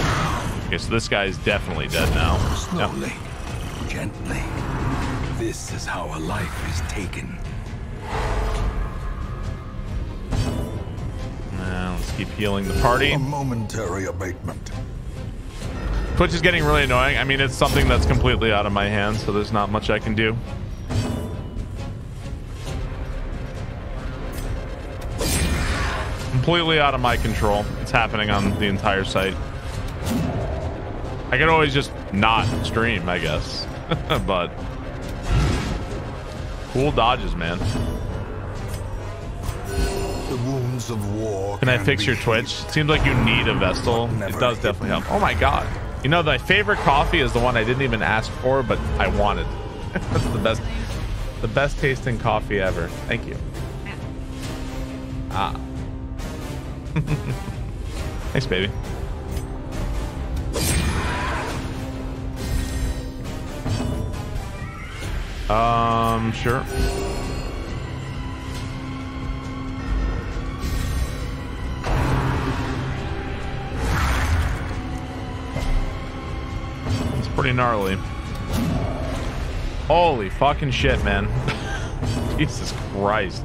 Okay, so this guy is definitely dead now. Slowly, gently. This is how a life is taken. Let's keep healing the party. A momentary abatement. Twitch is getting really annoying. I mean, it's something that's completely out of my hands, so there's not much I can do. completely out of my control. It's happening on the entire site. I could always just not stream, I guess. But cool dodges, man. The wounds of war. Can I fix your Twitch? It seems like you need a Vestal. It does definitely help. Oh my god. You know, my favorite coffee is the one I didn't even ask for, but I wanted. That's the best tasting coffee ever. Thank you. Ah. Thanks, baby. Sure. It's pretty gnarly. Holy fucking shit, man. Jesus Christ.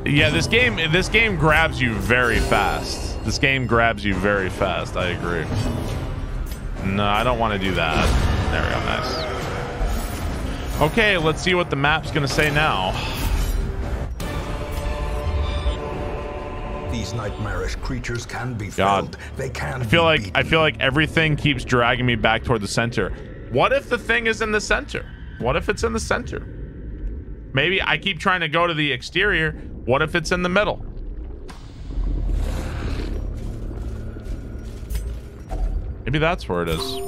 Yeah, this game grabs you very fast. This game grabs you very fast. I agree. No, I don't want to do that. There we go. Nice. Okay, let's see what the map's gonna say now. These nightmarish creatures can be God. felled. They can. I feel like everything keeps dragging me back toward the center. What if the thing is in the center? What if it's in the center? Maybe I keep trying to go to the exterior. What if it's in the middle? Maybe that's where it is.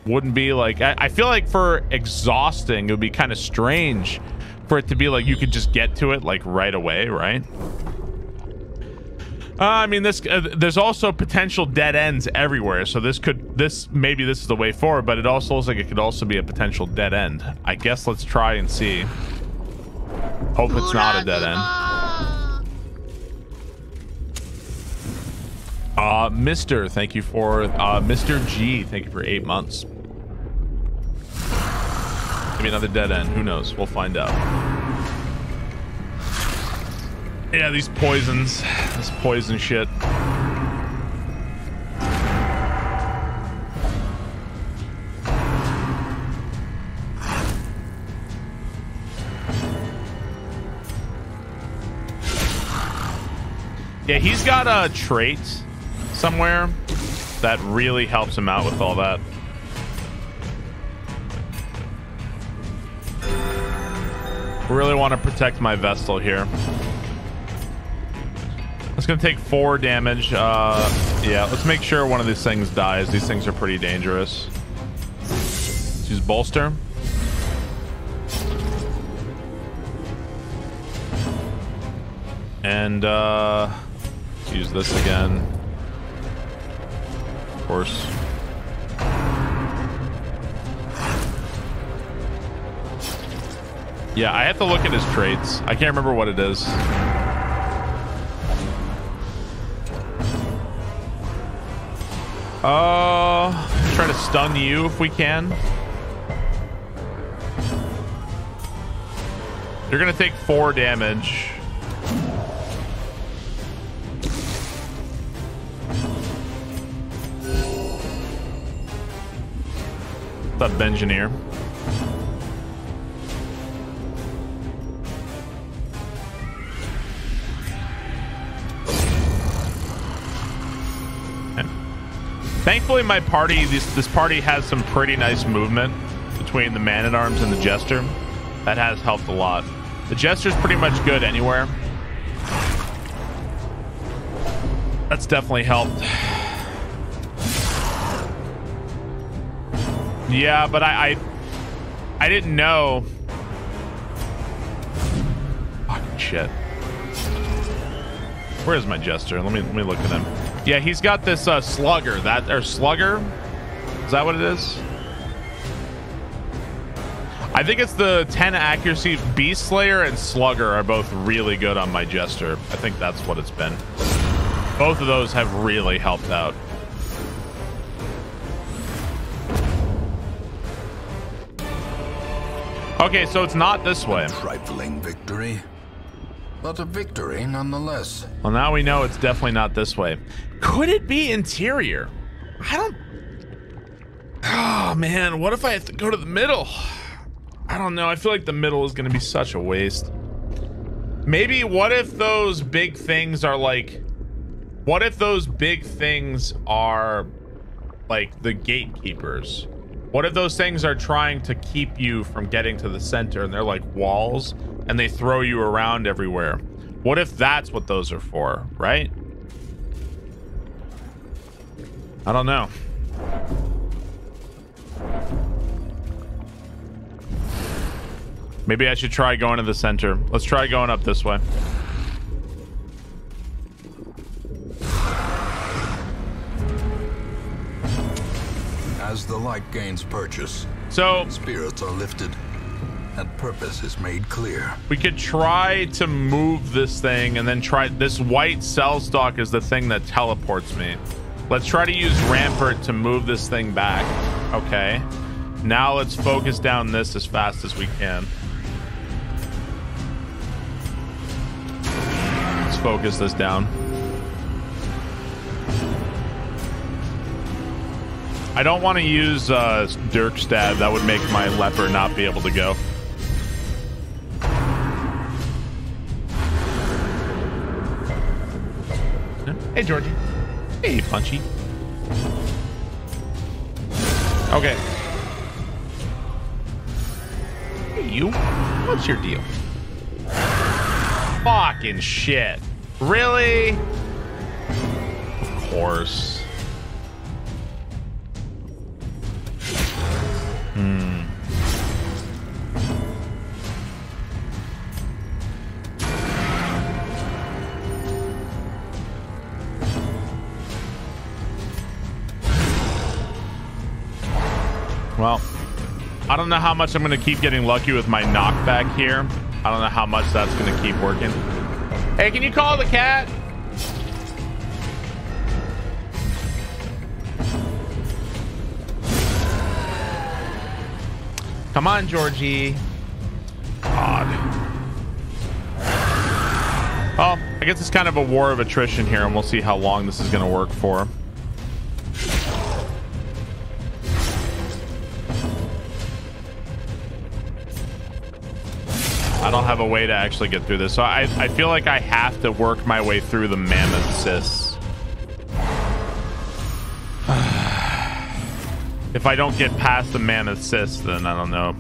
Wouldn't be like, I feel like for exhausting, it would be kind of strange for it to be like you could just get to it like right away, right? I mean, there's also potential dead ends everywhere, so maybe this is the way forward, but it also looks like it could also be a potential dead end. I guess let's try and see. Hope it's not a dead end. Mr. Thank you for Mr. G. Thank you for 8 months. Maybe another dead end. Who knows? We'll find out. Yeah, these poisons. This poison shit. Yeah, he's got a trait somewhere that really helps him out with all that. Really want to protect my Vestal here. It's gonna take 4 damage. Yeah, let's make sure one of these things dies. These things are pretty dangerous. Let's use bolster. And use this again. Of course. Yeah, I have to look at his traits. I can't remember what it is. Try to stun you if we can. You're gonna take 4 damage. What's up, Engineer? Thankfully, my party, this party has some pretty nice movement between the Man-at-Arms and the Jester. That has helped a lot. The Jester's pretty much good anywhere. That's definitely helped. Yeah, but I didn't know. Fucking shit. Where is my Jester? Let me look at him. Yeah, he's got this slugger. Slugger? Is that what it is? I think it's the 10 accuracy. Beast Slayer and Slugger are both really good on my Jester. I think that's what it's been. Both of those have really helped out. Okay, so it's not this way. A trifling victory, but a victory nonetheless. Well, now we know it's definitely not this way. Could it be interior? I don't... Oh man, what if I have to go to the middle? I don't know. I feel like the middle is going to be such a waste. Maybe what if those big things are like... What if those big things are like the gatekeepers? What if those things are trying to keep you from getting to the center and they're like walls and they throw you around everywhere? What if that's what those are for, right? I don't know. Maybe I should try going to the center. Let's try going up this way. As the light gains purchase, so spirits are lifted and purpose is made clear. We could try to move this thing and then try this white cell stalk is the thing that teleports me. Let's try to use Rampart to move this thing back. Okay. Now let's focus down this as fast as we can. Let's focus this down. I don't want to use Dirk Stab. That would make my leper not be able to go. Hey, Georgie. Hey, Punchy. Okay. Hey, you. What's your deal? Fucking shit. Really? Of course. Well, I don't know how much I'm going to keep getting lucky with my knockback here. I don't know how much that's going to keep working. Hey, can you call the cat? Come on, Georgie. God. Well, I guess it's kind of a war of attrition here, and we'll see how long this is going to work for. I don't have a way to actually get through this, so I feel like I have to work my way through the mammoth cysts. If I don't get past the mammoth cyst, then I don't know.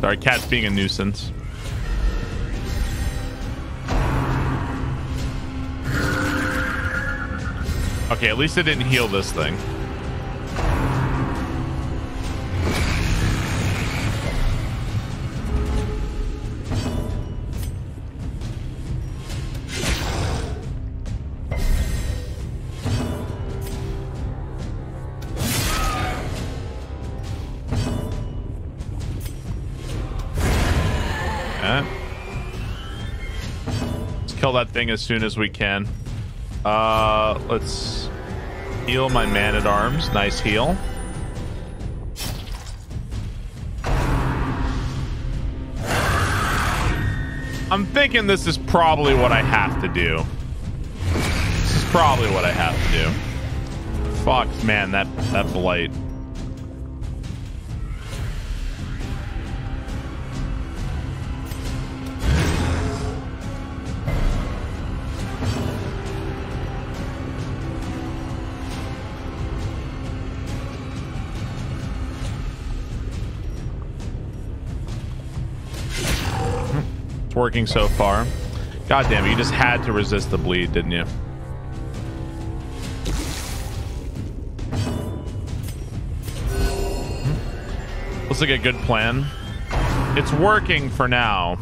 Sorry, cat's being a nuisance. Okay, at least it didn't heal this thing. Kill that thing as soon as we can. Let's heal my man-at-arms. Nice heal. I'm thinking this is probably what I have to do. This is probably what I have to do. Fuck, man, that blight. Working so far. God damn it, you just had to resist the bleed, didn't you? Looks like a good plan. It's working for now.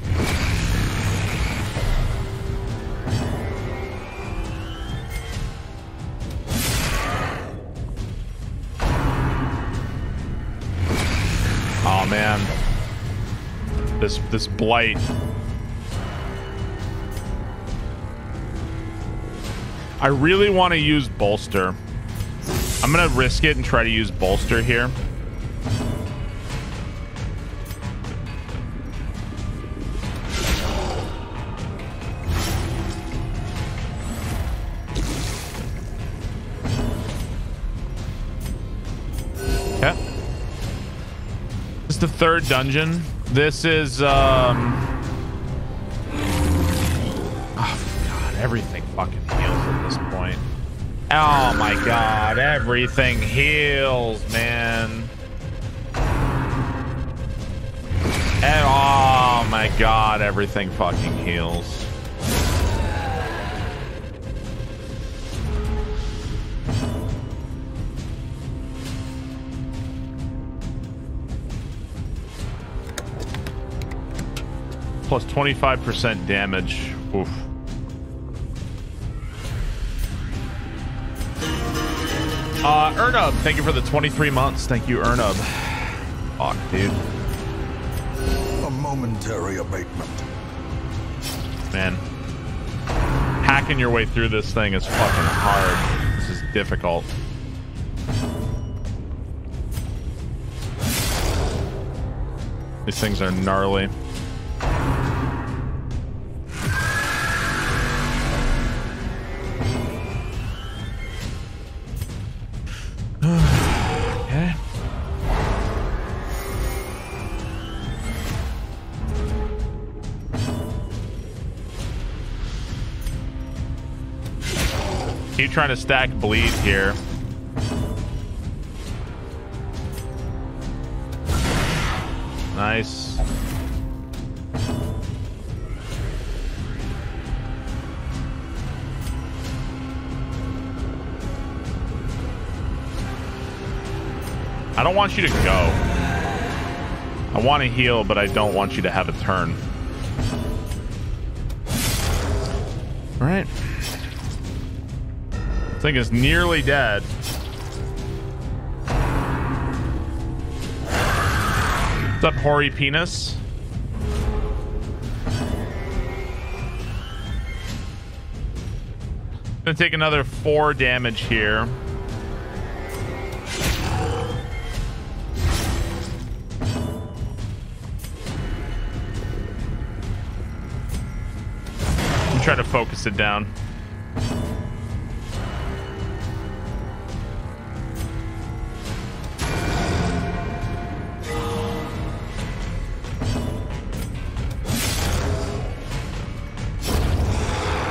Oh man. This blight. I really want to use bolster. I'm gonna risk it and try to use bolster here. Yeah. This is the third dungeon. This is oh god, everything fucking heals at this point. Oh my god, everything heals, man. And oh my god, everything fucking heals. Plus 25% damage. Oof. Ernub, thank you for the 23 months. Thank you, Ernub. Fuck, dude. A momentary abatement. Man. Hacking your way through this thing is fucking hard. This is difficult. These things are gnarly. Okay. Keep trying to stack bleed here. Nice. I don't want you to go. I want to heal, but I don't want you to have a turn. All right. This thing is nearly dead. What's up, hoary penis? Gonna take another 4 damage here. Try to focus it down.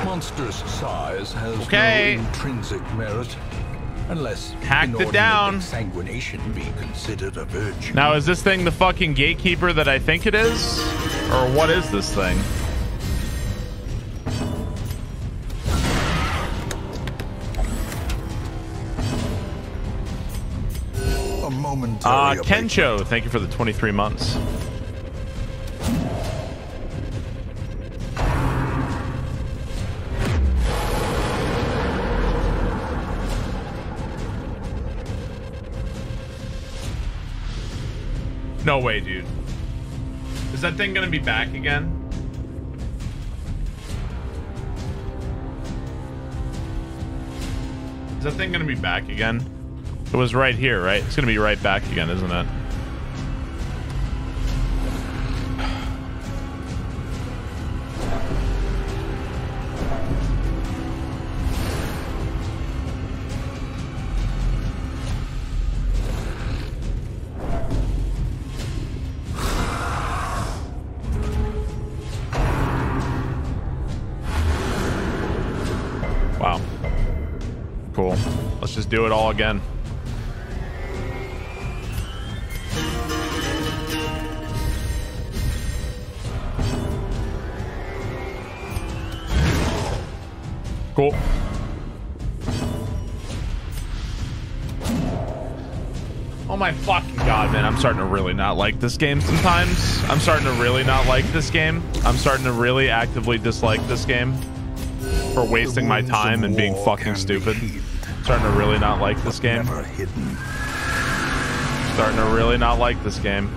Monstrous size has no intrinsic merit, unless hacked it down. Exsanguination be considered a virtue. Now, is this thing the fucking gatekeeper that I think it is, or what is this thing? Kencho, thank you for the 23 months. No way, dude. Is that thing gonna be back again? Is that thing gonna be back again? It was right here, right? It's gonna be right back again, isn't it? Wow. Cool. Let's just do it all again. Cool. Oh my fucking god, man. I'm starting to really not like this game sometimes. I'm starting to really not like this game. I'm starting to really actively dislike this game for wasting my time and being fucking stupid. Starting to really not like this game. Starting to really not like this game.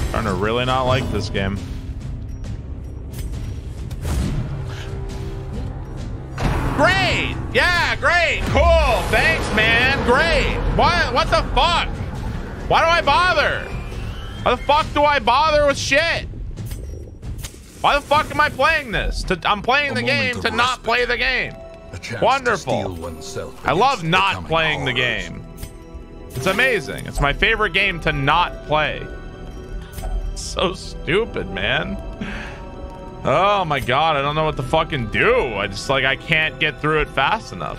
Starting to really not like this game. Great! Yeah, great! Cool! Thanks, man! Great! What the fuck? Why do I bother? Why the fuck do I bother with shit? Why the fuck am I playing this? I'm playing the game to not play the game. Wonderful. I love not playing the game. It's amazing. It's my favorite game to not play. It's so stupid, man. Oh my god, I don't know what to fucking do. I can't get through it fast enough.